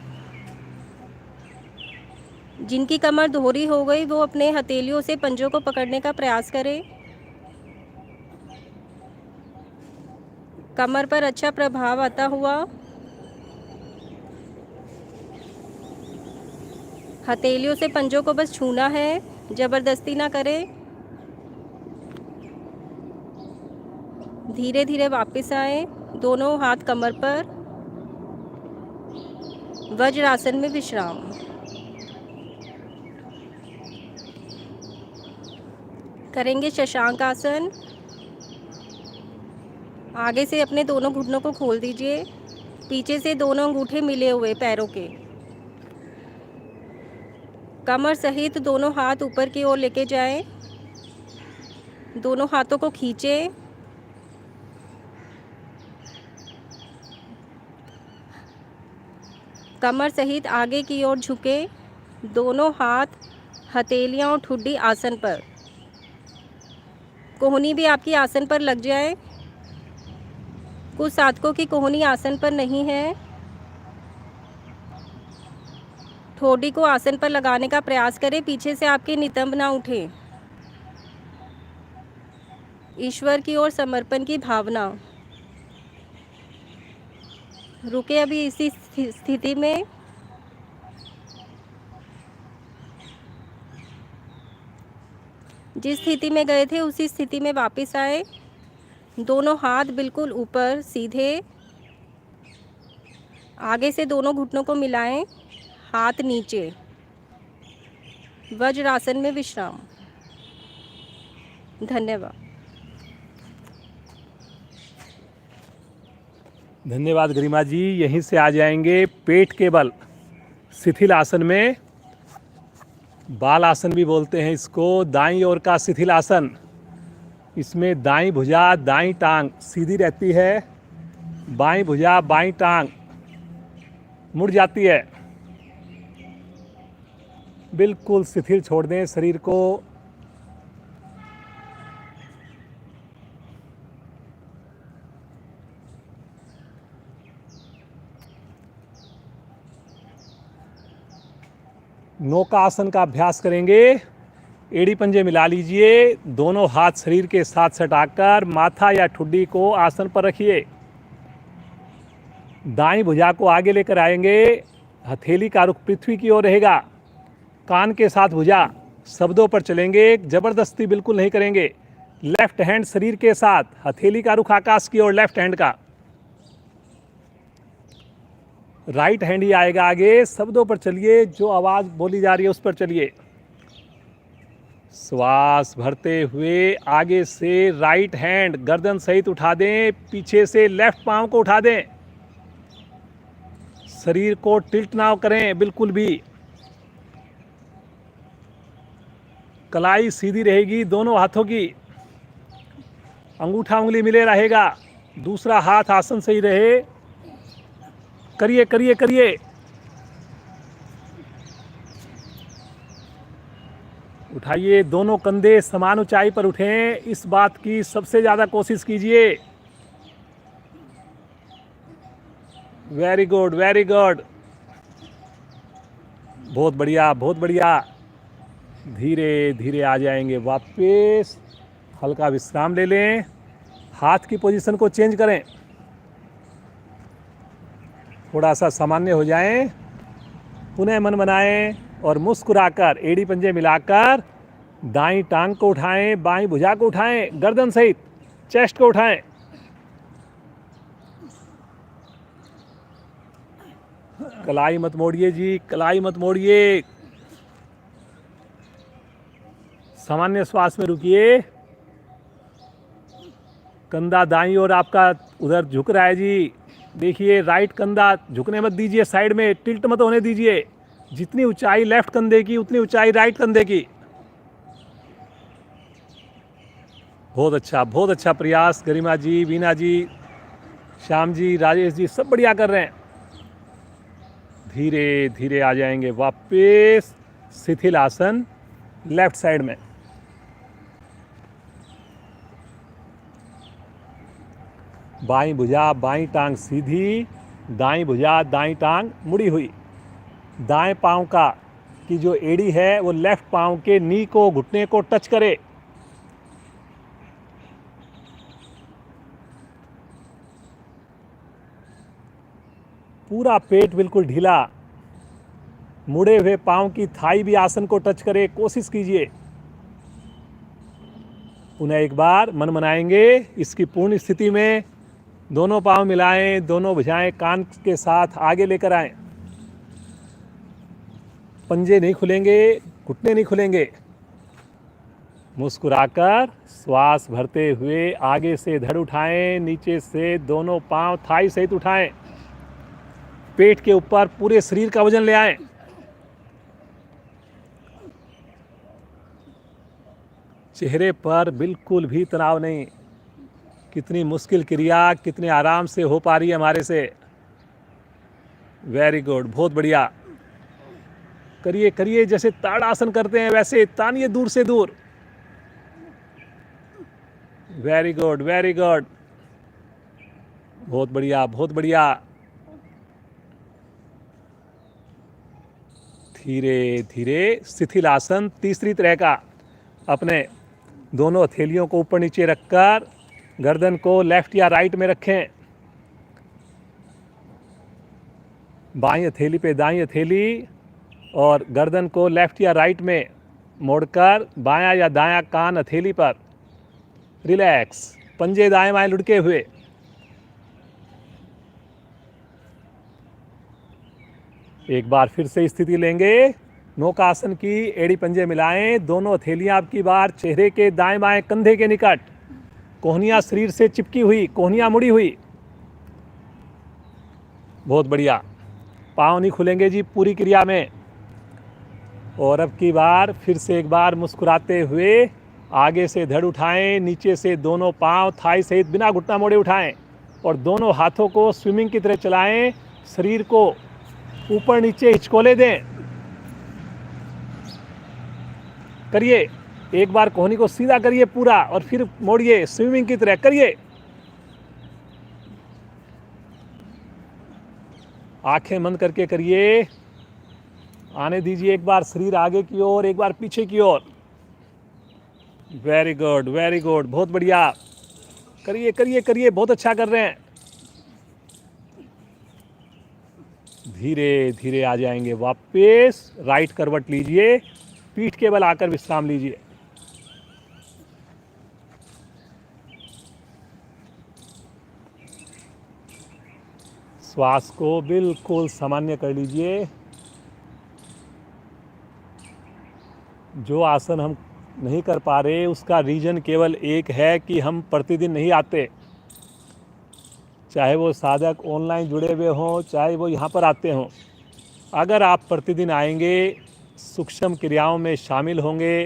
जिनकी कमर दोहरी हो गई वो अपने हथेलियों से पंजों को पकड़ने का प्रयास करें। कमर पर अच्छा प्रभाव आता हुआ। हथेलियों से पंजों को बस छूना है, जबरदस्ती ना करें। धीरे धीरे वापस आए, दोनों हाथ कमर पर। वज्रासन में विश्राम। करेंगे शशांक आसन। आगे से अपने दोनों घुटनों को खोल दीजिए, पीछे से दोनों अंगूठे मिले हुए पैरों के। कमर सहित दोनों हाथ ऊपर की ओर लेके जाएं, दोनों हाथों को खींचें। कमर सहित आगे की ओर झुके, दोनों हाथ हथेलियां और ठुड्डी आसन पर। कोहनी भी आपकी आसन पर लग जाए। कुछ साधकों की कोहनी आसन पर नहीं है। ठोडी को आसन पर लगाने का प्रयास करें, पीछे से आपके नितंब ना उठे। ईश्वर की ओर समर्पण की भावना। रुके अभी इसी स्थिति में। जिस स्थिति में गए थे उसी स्थिति में वापस आए, दोनों हाथ बिल्कुल ऊपर सीधे। आगे से दोनों घुटनों को मिलाएं, हाथ नीचे। वज्रासन में विश्राम। धन्यवाद। धन्यवाद गरिमा जी। यहीं से आ जाएंगे पेट के बल शिथिल आसन में। बाल आसन भी बोलते हैं इसको। दाईं ओर का शिथिल आसन। इसमें दाईं भुजा दाईं टांग सीधी रहती है, बाईं भुजा बाईं टांग मुड़ जाती है। बिल्कुल शिथिल छोड़ दें शरीर को। नौका आसन का अभ्यास करेंगे। एड़ी पंजे मिला लीजिए, दोनों हाथ शरीर के साथ सटाकर माथा या ठुड्डी को आसन पर रखिए। दाईं भुजा को आगे लेकर आएंगे, हथेली का रुख पृथ्वी की ओर रहेगा। कान के साथ भुजा शब्दों पर चलेंगे, जबरदस्ती बिल्कुल नहीं करेंगे। लेफ्ट हैंड शरीर के साथ, हथेली का रुख आकाश की ओर लेफ्ट हैंड का। राइट हैंड ही आएगा आगे, शब्दों पर चलिए, जो आवाज बोली जा रही है उस पर चलिए। श्वास भरते हुए आगे से राइट हैंड गर्दन सहित उठा दें, पीछे से लेफ्ट पांव को उठा दें। शरीर को टिल्ट ना करें बिल्कुल भी। कलाई सीधी रहेगी दोनों हाथों की, अंगूठा उंगली मिले रहेगा, दूसरा हाथ आसन से ही रहे। करिए करिए करिए। उठाइए, दोनों कंधे समान ऊंचाई पर उठें, इस बात की सबसे ज्यादा कोशिश कीजिए। वेरी गुड वेरी गुड, बहुत बढ़िया बहुत बढ़िया। धीरे धीरे आ जाएंगे वापस। हल्का विश्राम ले लें, हाथ की पोजीशन को चेंज करें, थोड़ा सा सामान्य हो जाएं। पुनः मन बनाएं और मुस्कुराकर एड़ी पंजे मिलाकर दाईं टांग को उठाएं, बाईं भुजा को उठाएं, गर्दन सहित चेस्ट को उठाएं। कलाई मत मोड़िए जी, कलाई मत मोड़िए। सामान्य श्वास में रुकिए। कंधा दाईं ओर आपका उधर झुक रहा है जी, देखिए। राइट कंधा झुकने मत दीजिए, साइड में टिल्ट मत होने दीजिए। जितनी ऊंचाई लेफ्ट कंधे की उतनी ऊंचाई राइट कंधे की। बहुत अच्छा प्रयास गरिमा जी, वीना जी, श्याम जी, राजेश जी, सब बढ़िया कर रहे हैं। धीरे धीरे आ जाएंगे वापस शिथिल आसन लेफ्ट साइड में। बाईं भुजा बाईं टांग सीधी, दाईं भुजा दाईं टांग मुड़ी हुई। दाएं पांव का की जो एड़ी है वो लेफ्ट पांव के नी को, घुटने को टच करे। पूरा पेट बिल्कुल ढीला, मुड़े हुए पांव की थाई भी आसन को टच करे, कोशिश कीजिए। पुनः एक बार मन मनाएंगे इसकी पूर्ण स्थिति में। दोनों पांव मिलाएं, दोनों भुजाएं कान के साथ आगे लेकर आएं। पंजे नहीं खुलेंगे, घुटने नहीं खुलेंगे। मुस्कुराकर श्वास भरते हुए आगे से धड़ उठाएं, नीचे से दोनों पांव थाई सहित उठाएं। पेट के ऊपर पूरे शरीर का वजन ले आएं। चेहरे पर बिल्कुल भी तनाव नहीं। कितनी मुश्किल क्रिया कितने आराम से हो पा रही है हमारे से। वेरी गुड, बहुत बढ़िया। करिए करिए, जैसे ताड़ासन करते हैं वैसे तानिए दूर से दूर। वेरी गुड वेरी गुड, बहुत बढ़िया बहुत बढ़िया। धीरे धीरे शिथिल आसन तीसरी तरह का। अपने दोनों हथेलियों को ऊपर नीचे रखकर गर्दन को लेफ्ट या राइट में रखें। बाईं हथेली पे दाईं हथेली और गर्दन को लेफ्ट या राइट में मोड़कर बायां या दायां कान हथेली पर। रिलैक्स, पंजे दाएं बाएं लुढ़के हुए। एक बार फिर से स्थिति लेंगे। नौकासन की, एड़ी पंजे मिलाएं, दोनों हथेलियां आपकी बार चेहरे के दाएं बाएं कंधे के निकट, कोहनियां शरीर से चिपकी हुई, कोहनियां मुड़ी हुई। बहुत बढ़िया। पांव नहीं खुलेंगे जी पूरी क्रिया में। और अब की बार फिर से एक बार मुस्कुराते हुए आगे से धड़ उठाएं, नीचे से दोनों पांव थाई सहित बिना घुटना मोड़े उठाएं और दोनों हाथों को स्विमिंग की तरह चलाएं। शरीर को ऊपर नीचे हिचकोले दें। करिए, एक बार कोहनी को सीधा करिए पूरा और फिर मोड़िए, स्विमिंग की तरह करिए। आंखें बंद करके करिए। आने दीजिए एक बार शरीर आगे की ओर, एक बार पीछे की ओर। वेरी गुड वेरी गुड, बहुत बढ़िया। करिए करिए करिए, बहुत अच्छा कर रहे हैं। धीरे धीरे आ जाएंगे वापस। राइट करवट लीजिए, पीठ के बल आकर विश्राम लीजिए। श्वास को बिल्कुल सामान्य कर लीजिए। जो आसन हम नहीं कर पा रहे उसका रीजन केवल एक है कि हम प्रतिदिन नहीं आते। चाहे वो साधक ऑनलाइन जुड़े हुए हों, चाहे वो यहाँ पर आते हों। अगर आप प्रतिदिन आएंगे, सूक्ष्म क्रियाओं में शामिल होंगे,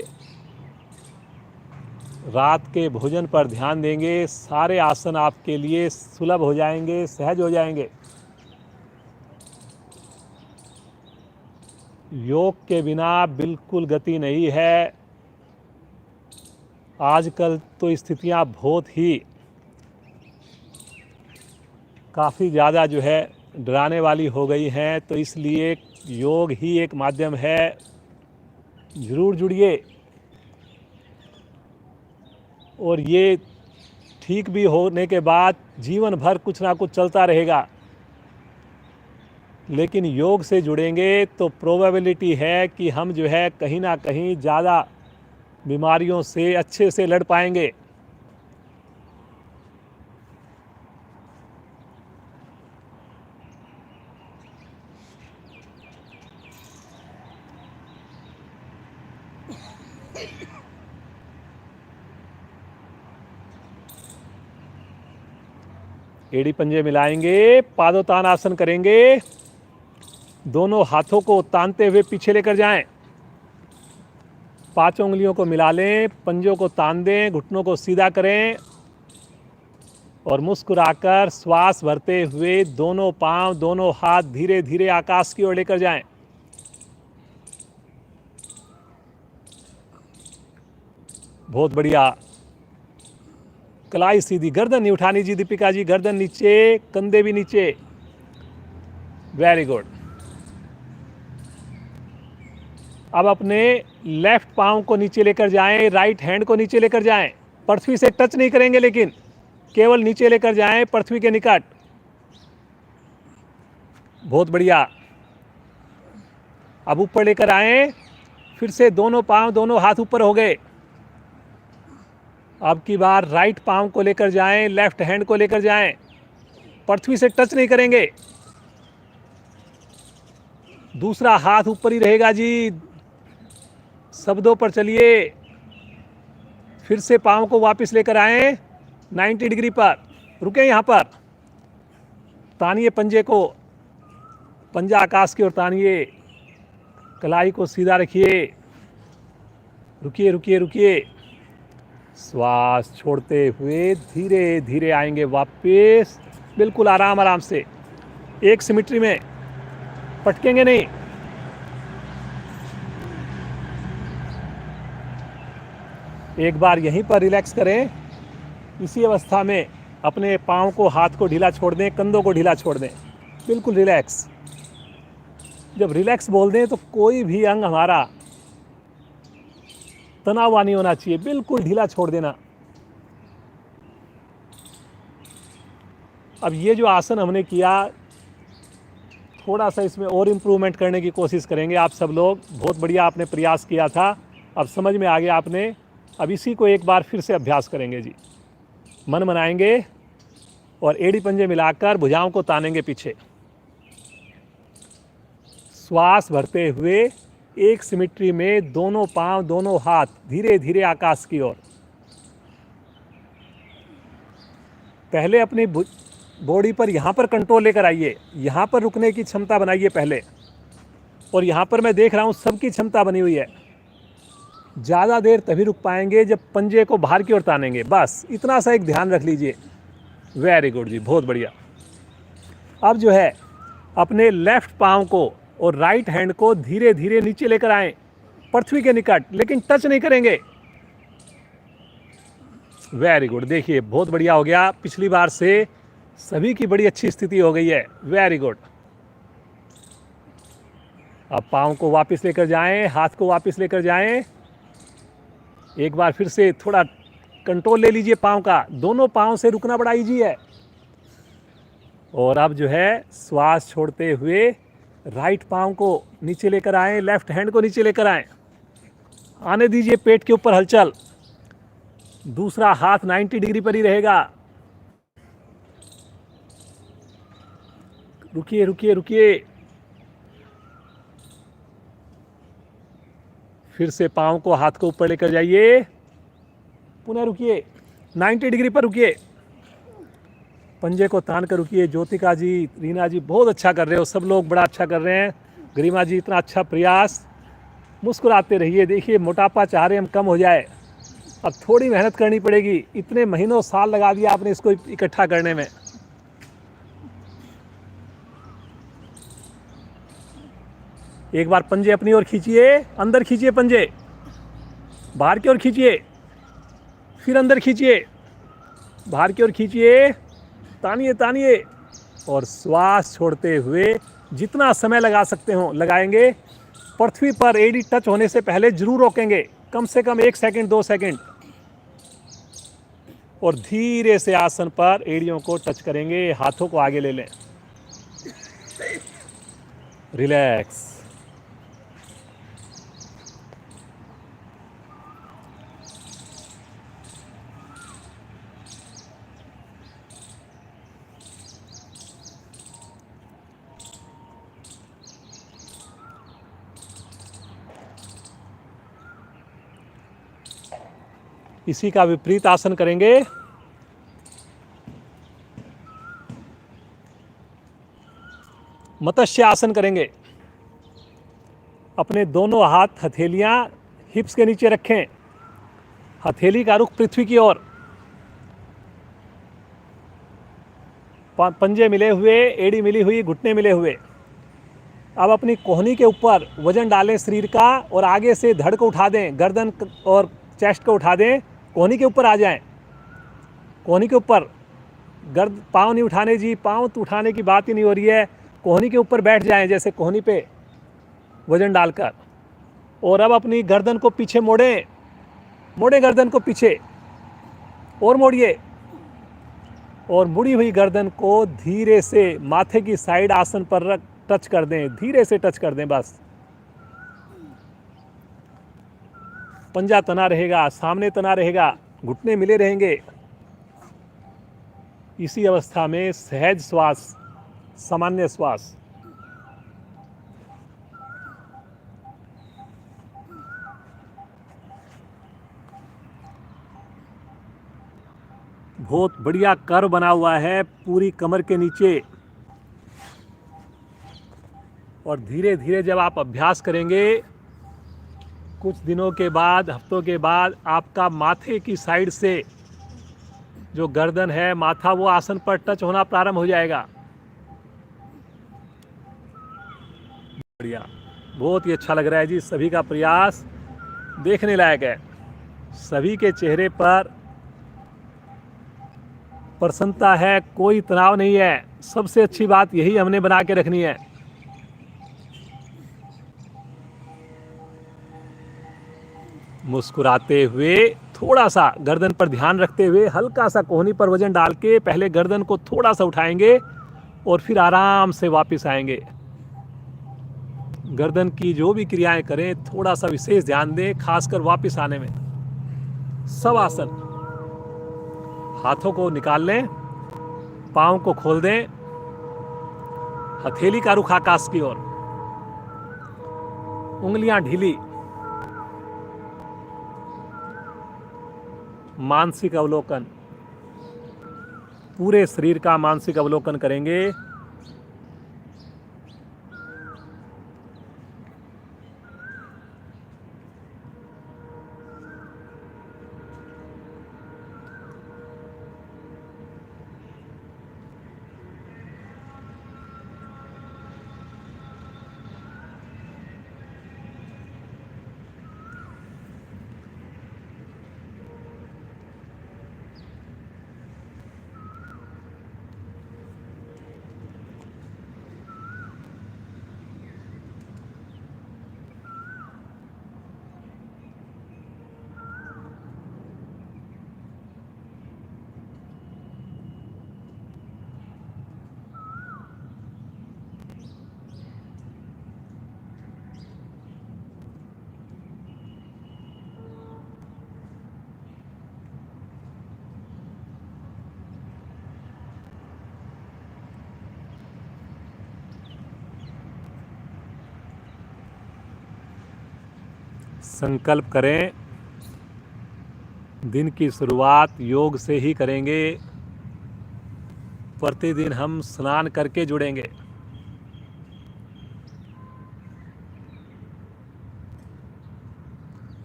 रात के भोजन पर ध्यान देंगे, सारे आसन आपके लिए सुलभ हो जाएंगे, सहज हो जाएंगे। योग के बिना बिल्कुल गति नहीं है। आजकल तो स्थितियां बहुत ही काफ़ी ज़्यादा जो है डराने वाली हो गई हैं, तो इसलिए योग ही एक माध्यम है। ज़रूर जुड़िए। और ये ठीक भी होने के बाद जीवन भर कुछ ना कुछ चलता रहेगा। लेकिन योग से जुड़ेंगे तो प्रोबेबिलिटी है कि हम जो है कहीं ना कहीं ज़्यादा बीमारियों से अच्छे से लड़ पाएंगे। एड़ी पंजे मिलाएंगे, पादोत्तान आसन करेंगे। दोनों हाथों को तानते हुए पीछे लेकर जाएं। पांचों उंगलियों को मिला लें, पंजों को तान दें, घुटनों को सीधा करें और मुस्कुराकर श्वास भरते हुए दोनों पांव, दोनों हाथ धीरे धीरे आकाश की ओर लेकर जाएं। बहुत बढ़िया। कलाई सीधी, गर्दन नहीं उठानी जी दीपिका जी, गर्दन नीचे, कंधे भी नीचे। Very good. अब अपने लेफ्ट पांव को नीचे लेकर जाएं, राइट हैंड को नीचे लेकर जाएं। पृथ्वी से टच नहीं करेंगे, लेकिन केवल नीचे लेकर जाएं पृथ्वी के निकट। बहुत बढ़िया। अब ऊपर लेकर आए, फिर से दोनों पांव दोनों हाथ ऊपर हो गए। अब की बार राइट पांव को लेकर जाएं, लेफ्ट हैंड को लेकर जाएं, पृथ्वी से टच नहीं करेंगे। दूसरा हाथ ऊपर ही रहेगा जी। शब्दों पर चलिए। फिर से पांव को वापस लेकर आए 90 डिग्री पर, रुके यहां पर, तानिए पंजे को, पंजा आकाश की ओर तानिए, कलाई को सीधा रखिए, रुकिए रुकिए रुकिए। श्वास छोड़ते हुए धीरे धीरे आएंगे वापस, बिल्कुल आराम आराम से, एक सिमेट्री में, पटकेंगे नहीं। एक बार यहीं पर रिलैक्स करें। इसी अवस्था में अपने पाँव को, हाथ को ढीला छोड़ दें, कंधों को ढीला छोड़ दें, बिल्कुल रिलैक्स। जब रिलैक्स बोल दें तो कोई भी अंग हमारा तनाव नहीं होना चाहिए, बिल्कुल ढीला छोड़ देना। अब ये जो आसन हमने किया, थोड़ा सा इसमें और इम्प्रूवमेंट करने की कोशिश करेंगे आप सब लोग। बहुत बढ़िया आपने प्रयास किया था, अब समझ में आ गया आपने। अब इसी को एक बार फिर से अभ्यास करेंगे जी। मन बनाएंगे और एड़ी पंजे मिलाकर भुजाओं को तानेंगे पीछे। श्वास भरते हुए एक सिमेट्री में दोनों पांव दोनों हाथ धीरे धीरे आकाश की ओर। पहले अपनी बॉडी पर यहाँ पर कंट्रोल लेकर आइए, यहाँ पर रुकने की क्षमता बनाइए पहले। और यहाँ पर मैं देख रहा हूँ सबकी क्षमता बनी हुई है। ज़्यादा देर तभी रुक पाएंगे जब पंजे को बाहर की ओर तानेंगे, बस इतना सा एक ध्यान रख लीजिए। वेरी गुड जी, बहुत बढ़िया। अब जो है अपने लेफ्ट पाँव को और राइट हैंड को धीरे धीरे नीचे लेकर आएं, पृथ्वी के निकट, लेकिन टच नहीं करेंगे। वेरी गुड, देखिए बहुत बढ़िया हो गया। पिछली बार से सभी की बड़ी अच्छी स्थिति हो गई है। Very good. अब पाँव को वापस लेकर जाएं, हाथ को वापस लेकर जाएं। एक बार फिर से थोड़ा कंट्रोल ले लीजिए पाँव का, दोनों पाँव से रुकना बड़ा ईजी है। और अब जो है श्वास छोड़ते हुए राइट पाँव को नीचे लेकर आएं, लेफ्ट हैंड को नीचे लेकर आएं, आने दीजिए पेट के ऊपर हलचल। दूसरा हाथ 90 डिग्री पर ही रहेगा। रुकिए रुकिए रुकिए। फिर से पाँव को, हाथ को ऊपर लेकर जाइए, पुनः रुकिए, 90 डिग्री पर रुकिए, पंजे को तान कर रुकिए। ज्योतिका जी, रीना जी बहुत अच्छा कर रहे हो, सब लोग बड़ा अच्छा कर रहे हैं। गरिमा जी इतना अच्छा प्रयास। मुस्कुराते रहिए। देखिए मोटापा चाह रहे हम कम हो जाए, अब थोड़ी मेहनत करनी पड़ेगी। इतने महीनों साल लगा दिया आपने इसको इकट्ठा करने में। एक बार पंजे अपनी ओर खींचिए, अंदर खींचिए, पंजे बाहर की ओर खींचिए, फिर अंदर खींचिए, बाहर की ओर खींचिए, तानिए तानिए। और श्वास छोड़ते हुए जितना समय लगा सकते हो लगाएंगे। पृथ्वी पर एड़ी टच होने से पहले जरूर रोकेंगे, कम से कम 1 सेकंड 2 सेकंड। और धीरे से आसन पर एड़ियों को टच करेंगे, हाथों को आगे ले लें। रिलैक्स। इसी का विपरीत आसन करेंगे। मत्स्य आसन करेंगे। अपने दोनों हाथ हथेलियां हिप्स के नीचे रखें, हथेली का रुख पृथ्वी की ओर, पंजे मिले हुए, एड़ी मिली हुई, घुटने मिले हुए। अब अपनी कोहनी के ऊपर वजन डालें शरीर का और आगे से धड़ को उठा दें, गर्दन और चेस्ट को उठा दें, कोहनी के ऊपर आ जाएं। कोहनी के ऊपर गर्द पाँव नहीं उठाने जी, पाँव तो उठाने की बात ही नहीं हो रही है। कोहनी के ऊपर बैठ जाएं, जैसे कोहनी पे वजन डालकर। और अब अपनी गर्दन को पीछे मोड़ें, मोड़ें गर्दन को पीछे और मोड़िए। और मुड़ी हुई गर्दन को धीरे से माथे की साइड आसन पर रख टच कर दें, धीरे से टच कर दें बस। पंजा तना रहेगा, सामने तना रहेगा, घुटने मिले रहेंगे। इसी अवस्था में सहज श्वास, सामान्य श्वास। बहुत बढ़िया कर्व बना हुआ है पूरी कमर के नीचे। और धीरे धीरे जब आप अभ्यास करेंगे, कुछ दिनों के बाद, हफ्तों के बाद, आपका माथे की साइड से जो गर्दन है, माथा, वो आसन पर टच होना प्रारंभ हो जाएगा। बढ़िया, बहुत ही अच्छा लग रहा है जी। सभी का प्रयास देखने लायक है। सभी के चेहरे पर प्रसन्नता है, कोई तनाव नहीं है। सबसे अच्छी बात यही हमने बना के रखनी है। मुस्कुराते हुए, थोड़ा सा गर्दन पर ध्यान रखते हुए, हल्का सा कोहनी पर वजन डाल के पहले गर्दन को थोड़ा सा उठाएंगे और फिर आराम से वापस आएंगे। गर्दन की जो भी क्रियाएं करें, थोड़ा सा विशेष ध्यान दें, खासकर वापस आने में। सब आसन। हाथों को निकाल लें, पांव को खोल दें, हथेली का रुख आकाश की ओर, उंगलियां ढीली। मानसिक अवलोकन, पूरे शरीर का मानसिक अवलोकन करेंगे। संकल्प करें, दिन की शुरुआत योग से ही करेंगे। प्रतिदिन हम स्नान करके जुड़ेंगे।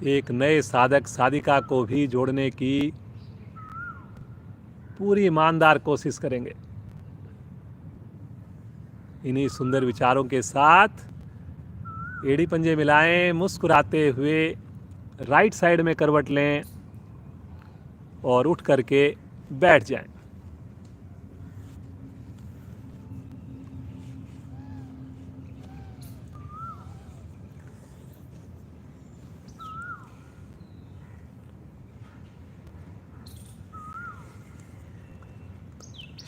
एक नए साधक साधिका को भी जोड़ने की पूरी ईमानदार कोशिश करेंगे। इन्हीं सुंदर विचारों के साथ एड़ी पंजे मिलाएं, मुस्कुराते हुए राइट साइड में करवट लें और उठ करके बैठ जाएं।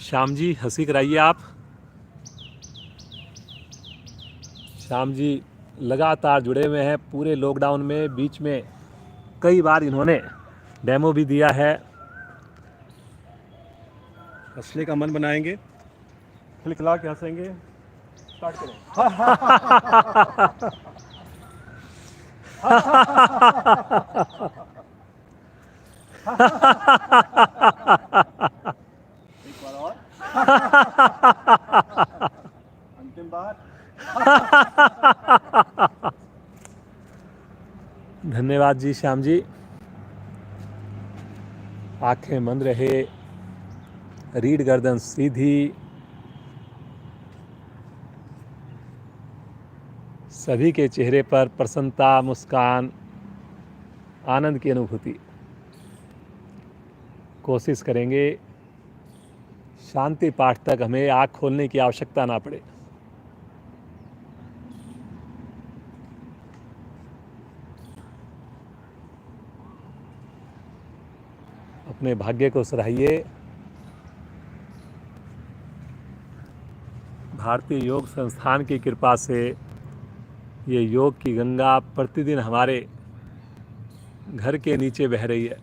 श्याम जी, हंसी कराइए आप। श्याम जी लगातार जुड़े हुए हैं पूरे लॉकडाउन में। बीच में कई बार इन्होंने डेमो भी दिया है। हंसने का मन बनाएंगे, खिलखिला के हंसेंगे। स्टार्ट करें। एक बार और। अंतिम बार। धन्यवाद जी श्याम जी। आंखें बंद रहे, रीढ़ गर्दन सीधी। सभी के चेहरे पर प्रसन्नता, मुस्कान, आनंद की अनुभूति। कोशिश करेंगे शांति पाठ तक हमें आँख खोलने की आवश्यकता ना पड़े। अपने भाग्य को सराहिए। भारतीय योग संस्थान की कृपा से ये योग की गंगा प्रतिदिन हमारे घर के नीचे बह रही है।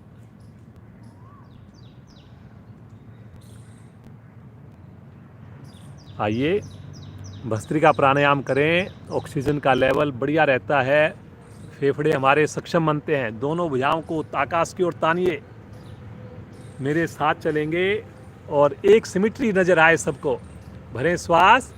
आइए भस्त्रिका प्राणायाम करें, ऑक्सीजन का लेवल बढ़िया रहता है, फेफड़े हमारे सक्षम बनते हैं। दोनों भुजाओं को आकाश की ओर तानिए, मेरे साथ चलेंगे और एक सिमिट्री नजर आए सबको। भरें श्वास,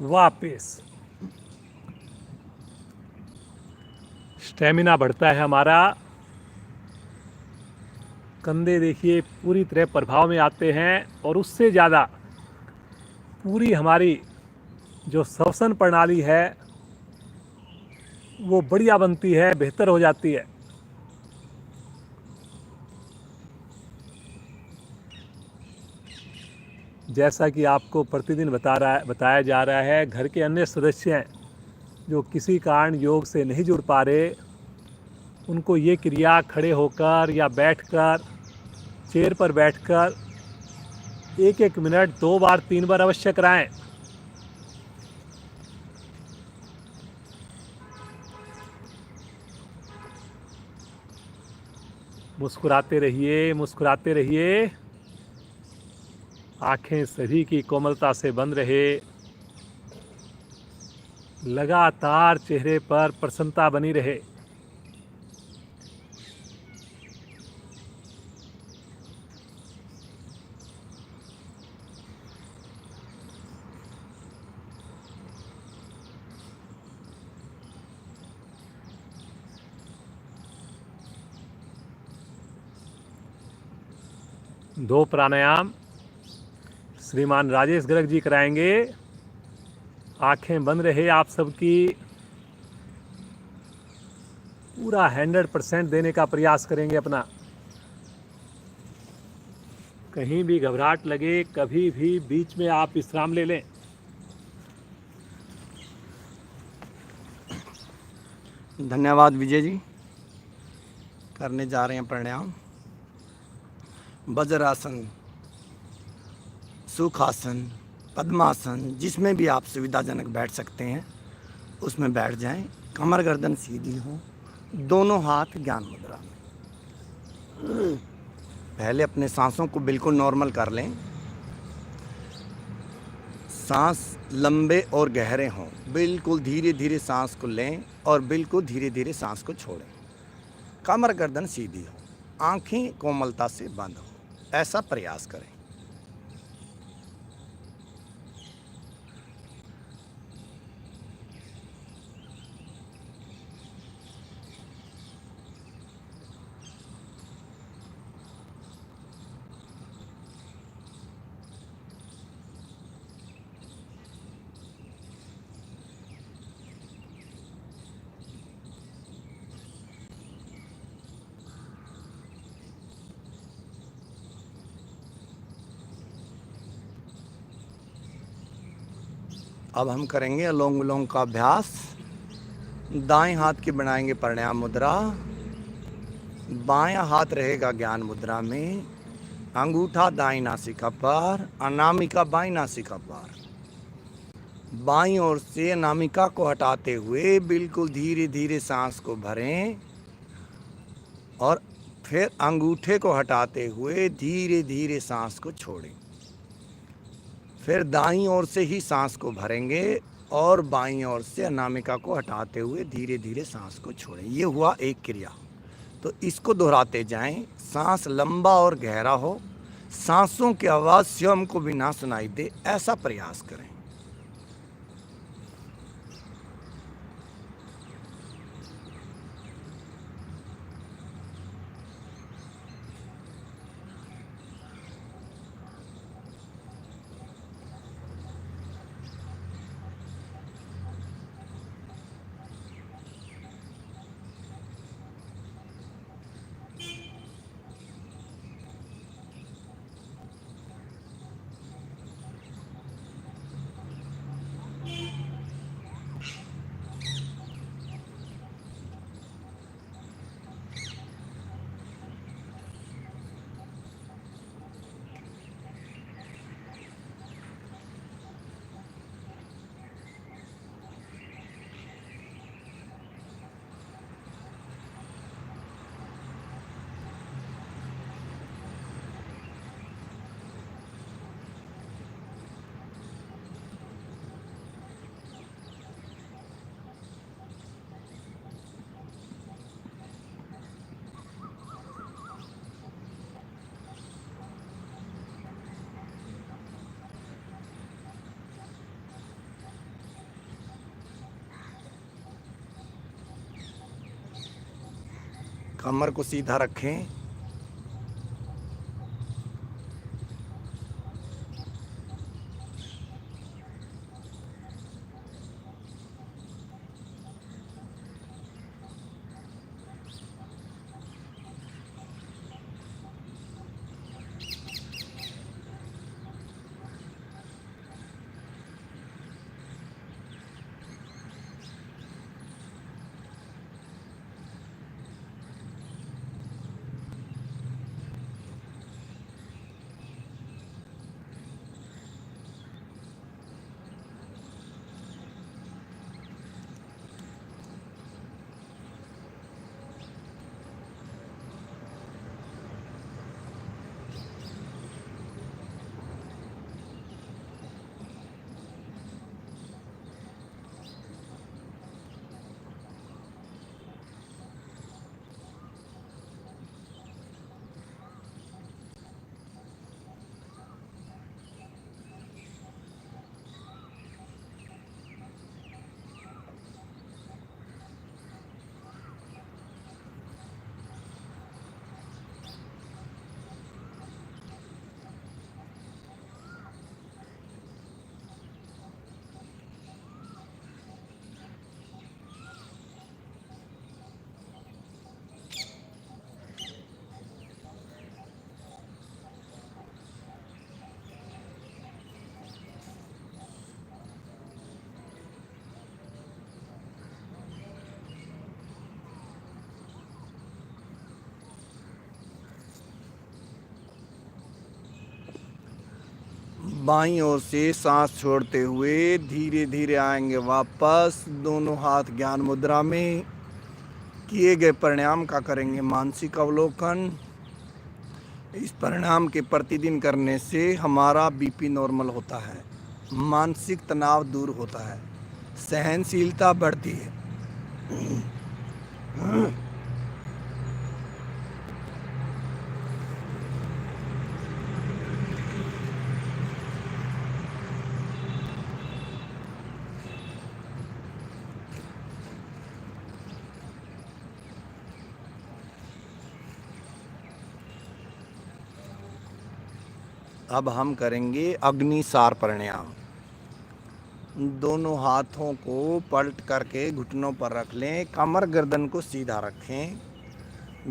वापस। स्टेमिना बढ़ता है हमारा, कंधे देखिए पूरी तरह प्रभाव में आते हैं और उससे ज़्यादा पूरी हमारी जो श्वसन प्रणाली है वो बढ़िया बनती है, बेहतर हो जाती है। जैसा कि आपको प्रतिदिन बताया जा रहा है, घर के अन्य सदस्य हैं जो किसी कारण योग से नहीं जुड़ पा रहे, उनको ये क्रिया खड़े होकर या बैठकर, चेयर पर बैठकर 1-1 मिनट 2 बार 3 बार अवश्य कराएं। मुस्कुराते रहिए, मुस्कुराते रहिए। आंखें सभी की कोमलता से बंद रहे, लगातार चेहरे पर प्रसन्नता बनी रहे। दो प्राणायाम श्रीमान राजेश गर्ग जी कराएंगे। आंखें बंद रहे आप सबकी, पूरा 100% देने का प्रयास करेंगे अपना। कहीं भी घबराहट लगे, कभी भी बीच में आप विश्राम ले लें। धन्यवाद विजय जी। करने जा रहे हैं प्राणायाम। वज्रासन, सुखासन, पद्मासन, जिसमें भी आप सुविधाजनक बैठ सकते हैं उसमें बैठ जाएं। कमर गर्दन सीधी हो, दोनों हाथ ज्ञान मुद्रा में। पहले अपने सांसों को बिल्कुल नॉर्मल कर लें। सांस लंबे और गहरे हों। बिल्कुल धीरे धीरे सांस को लें और बिल्कुल धीरे धीरे सांस को छोड़ें। कमर गर्दन सीधी हो, आंखें कोमलता से बंद हो, ऐसा प्रयास करें। अब हम करेंगे अलोंग विलोंग का अभ्यास। दाएं हाथ की बनाएंगे प्राणायाम मुद्रा, बायां हाथ रहेगा ज्ञान मुद्रा में, अंगूठा दाईं नासिका पर, अनामिका बाईं नासिका पर। बाईं ओर से अनामिका को हटाते हुए बिल्कुल धीरे धीरे सांस को भरें और फिर अंगूठे को हटाते हुए धीरे धीरे सांस को छोड़ें। फिर दाईं ओर से ही सांस को भरेंगे और बाईं ओर से अनामिका को हटाते हुए धीरे धीरे सांस को छोड़ें। ये हुआ एक क्रिया। तो इसको दोहराते जाएं, सांस लंबा और गहरा हो, सांसों की आवाज़ स्वयं को भी ना सुनाई दे, ऐसा प्रयास करें। कमर को सीधा रखें। बाईं ओर से सांस छोड़ते हुए धीरे धीरे आएंगे वापस। दोनों हाथ ज्ञान मुद्रा में। किए गए परिणाम का करेंगे मानसिक अवलोकन। इस परिणाम के प्रतिदिन करने से हमारा बीपी नॉर्मल होता है, मानसिक तनाव दूर होता है, सहनशीलता बढ़ती है। अब हम करेंगे अग्निसार प्राणायाम। दोनों हाथों को पलट करके घुटनों पर रख लें, कमर गर्दन को सीधा रखें,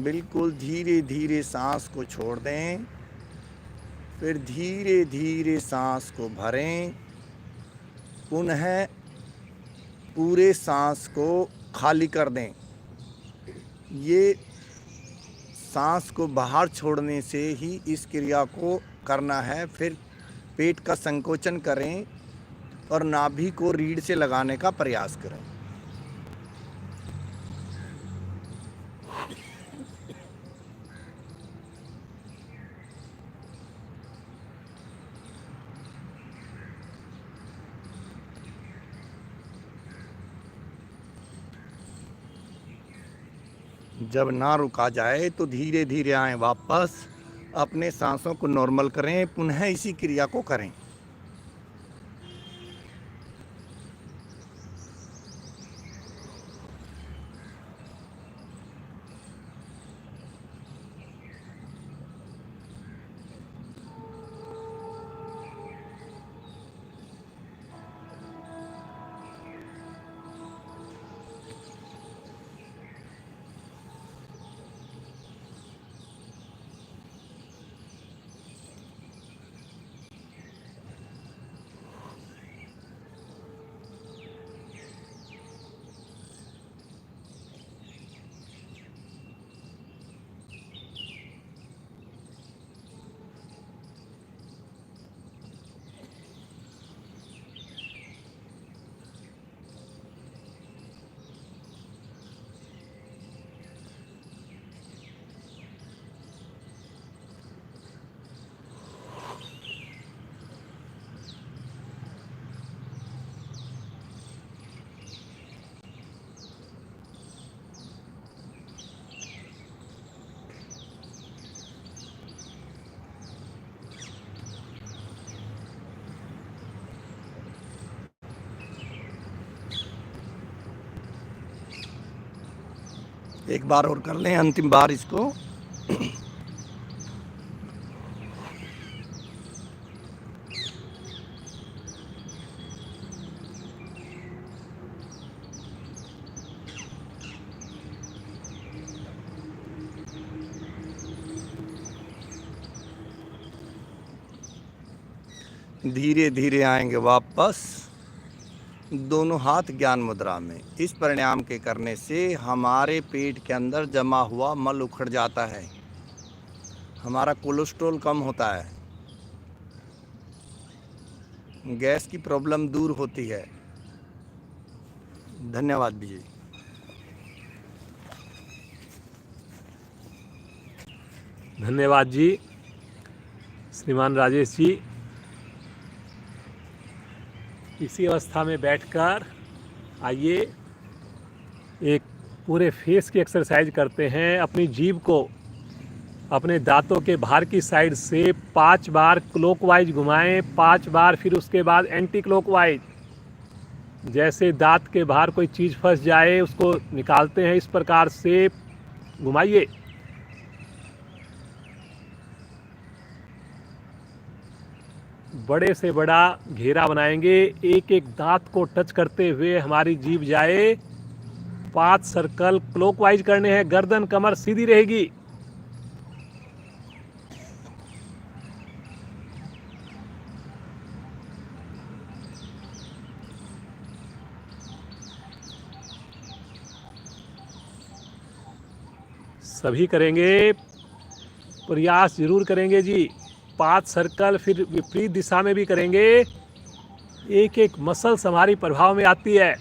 बिल्कुल धीरे धीरे सांस को छोड़ दें, फिर धीरे धीरे सांस को भरें, पुनः पूरे सांस को खाली कर दें। ये सांस को बाहर छोड़ने से ही इस क्रिया को करना है। फिर पेट का संकोचन करें और नाभि को रीढ़ से लगाने का प्रयास करें। जब ना रुका जाए तो धीरे धीरे आएं वापस, अपने सांसों को नॉर्मल करें, पुनः इसी क्रिया को करें। एक बार और कर लें, अंतिम बार इसको। धीरे धीरे आएंगे वापस, दोनों हाथ ज्ञान मुद्रा में। इस प्राणायाम के करने से हमारे पेट के अंदर जमा हुआ मल उखड़ जाता है, हमारा कोलेस्ट्रॉल कम होता है, गैस की प्रॉब्लम दूर होती है। धन्यवाद विजय। धन्यवाद जी श्रीमान राजेश जी। इसी अवस्था में बैठकर आइए एक पूरे फेस की एक्सरसाइज करते हैं। अपनी जीभ को अपने दांतों के बाहर की साइड से 5 बार क्लॉकवाइज घुमाएं, 5 बार, फिर उसके बाद एंटी क्लॉकवाइज। जैसे दांत के बाहर कोई चीज़ फंस जाए उसको निकालते हैं, इस प्रकार से घुमाइए। बड़े से बड़ा घेरा बनाएंगे, एक एक दांत को टच करते हुए हमारी जीभ जाए। 5 सर्कल क्लॉकवाइज करने हैं, गर्दन कमर सीधी रहेगी। सभी करेंगे, प्रयास जरूर करेंगे जी। 5 सर्कल, फिर विपरीत दिशा में भी करेंगे। एक एक मसल्स हमारी प्रभाव में आती है।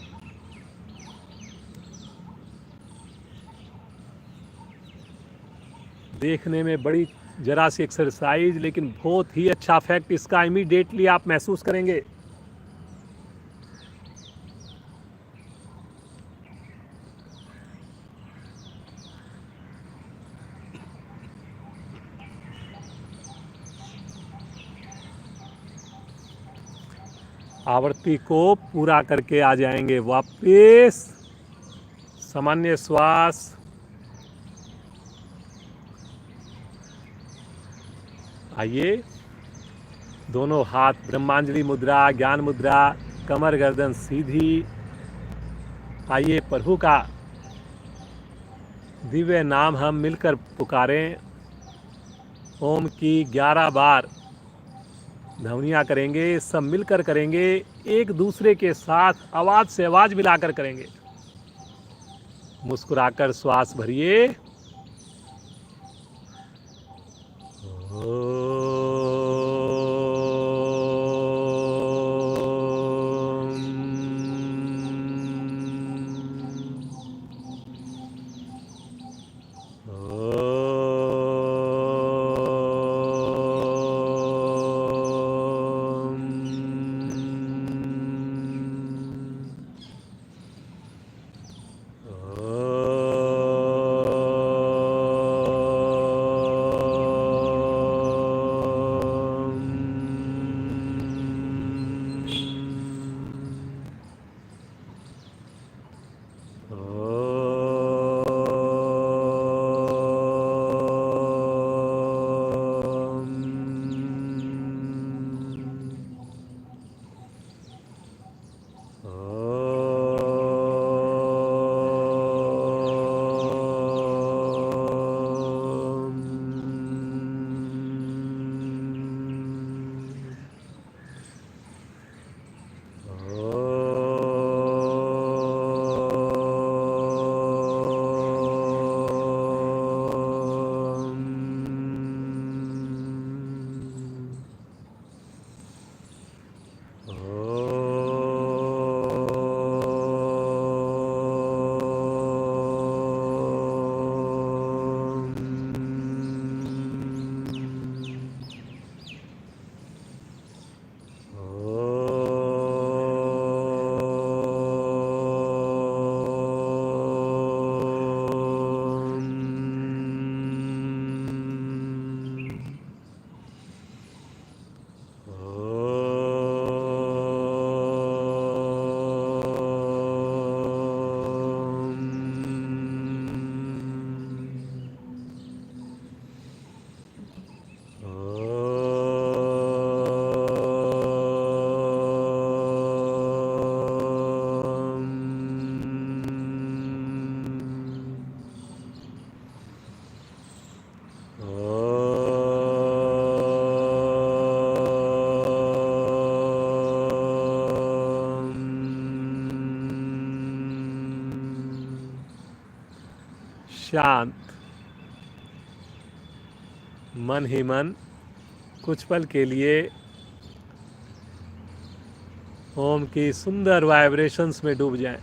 देखने में बड़ी जरा सी एक्सरसाइज, लेकिन बहुत ही अच्छा इफेक्ट इसका इमीडिएटली आप महसूस करेंगे। आवृत्ति को पूरा करके आ जाएंगे वापस। सामान्य श्वास, आइए दोनों हाथ ब्रह्मांजलि मुद्रा, ज्ञान मुद्रा, कमर गर्दन सीधी। आइए प्रभु का दिव्य नाम हम मिलकर पुकारें। ओम की 11 बार ध्वनियाँ करेंगे, सब मिलकर करेंगे, एक दूसरे के साथ आवाज़ से आवाज़ मिलाकर करेंगे। मुस्कुराकर श्वास भरिए, शांत मन ही मन कुछ पल के लिए ओम की सुंदर वाइब्रेशंस में डूब जाएं।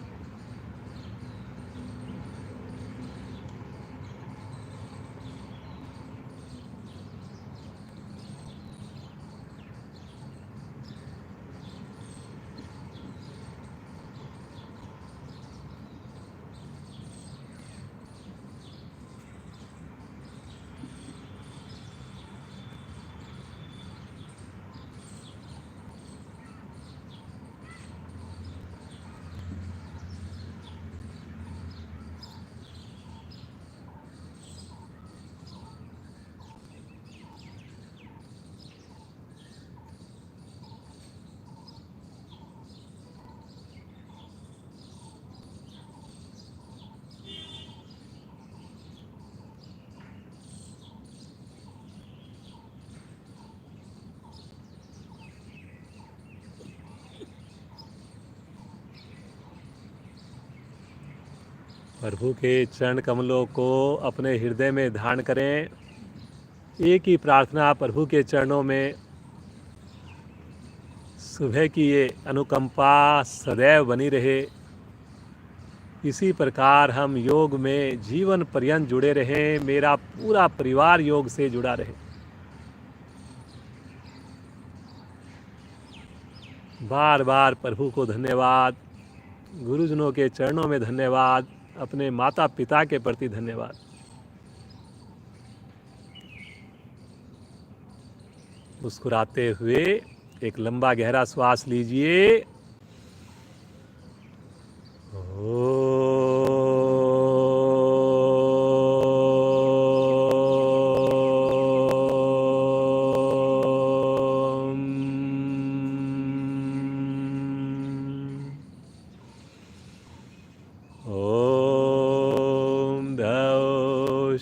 प्रभु के चरण कमलों को अपने हृदय में धारण करें। एक ही प्रार्थना प्रभु के चरणों में, सुबह की ये अनुकंपा सदैव बनी रहे। इसी प्रकार हम योग में जीवन पर्यंत जुड़े रहें, मेरा पूरा परिवार योग से जुड़ा रहे। बार बार प्रभु को धन्यवाद, गुरुजनों के चरणों में धन्यवाद, अपने माता पिता के प्रति धन्यवाद। मुस्कुराते हुए एक लंबा गहरा श्वास लीजिए।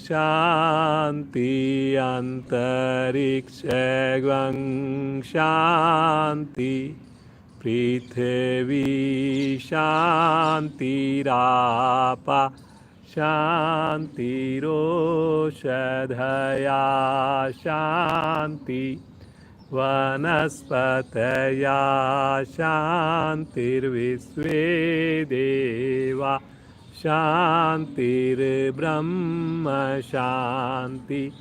शांति अंतरिक्षं शांति पृथ्वी शांतिरापा शांतिरोषधया शांति वनस्पतया शांतिर्विश्वे देवा शांतिर्ब्रह्म शांति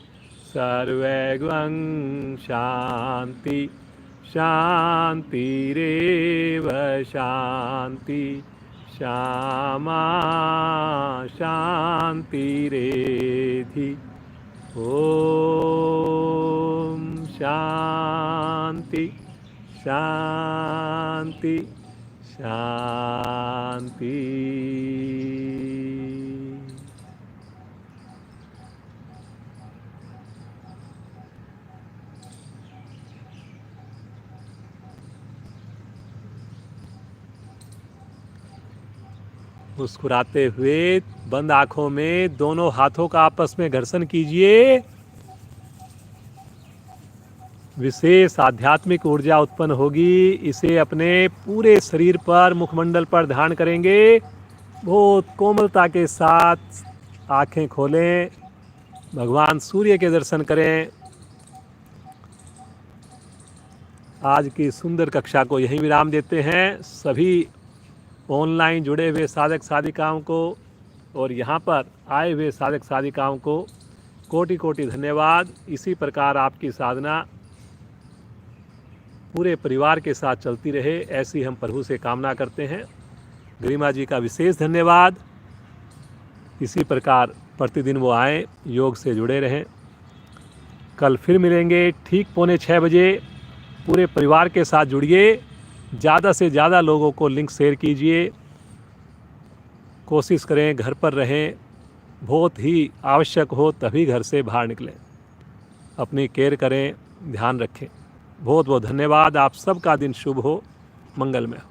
सर्वैर्गं शांति शांतिरेव शांति श्यामा शांतिरेधि। ओम शांति शांति शांति। मुस्कुराते हुए बंद आंखों में दोनों हाथों का आपस में घर्षण कीजिए। विशेष आध्यात्मिक ऊर्जा उत्पन्न होगी। इसे अपने पूरे शरीर पर, मुखमंडल पर धारण करेंगे। बहुत कोमलता के साथ आंखें खोलें, भगवान सूर्य के दर्शन करें। आज की सुंदर कक्षा को यहीं विराम देते हैं। सभी ऑनलाइन जुड़े हुए साधक साधिकाओं को और यहाँ पर आए हुए साधक साधिकाओं को कोटि कोटि धन्यवाद। इसी प्रकार आपकी साधना पूरे परिवार के साथ चलती रहे, ऐसी हम प्रभु से कामना करते हैं। गरिमा जी का विशेष धन्यवाद। इसी प्रकार प्रतिदिन वो आएँ, योग से जुड़े रहें। कल फिर मिलेंगे ठीक 5:45 बजे। पूरे परिवार के साथ जुड़िए, ज़्यादा से ज़्यादा लोगों को लिंक शेयर कीजिए। कोशिश करें घर पर रहें, बहुत ही आवश्यक हो तभी घर से बाहर निकलें। अपनी केयर करें, ध्यान रखें। बहुत बहुत धन्यवाद। आप सबका दिन शुभ हो, मंगलमय हो।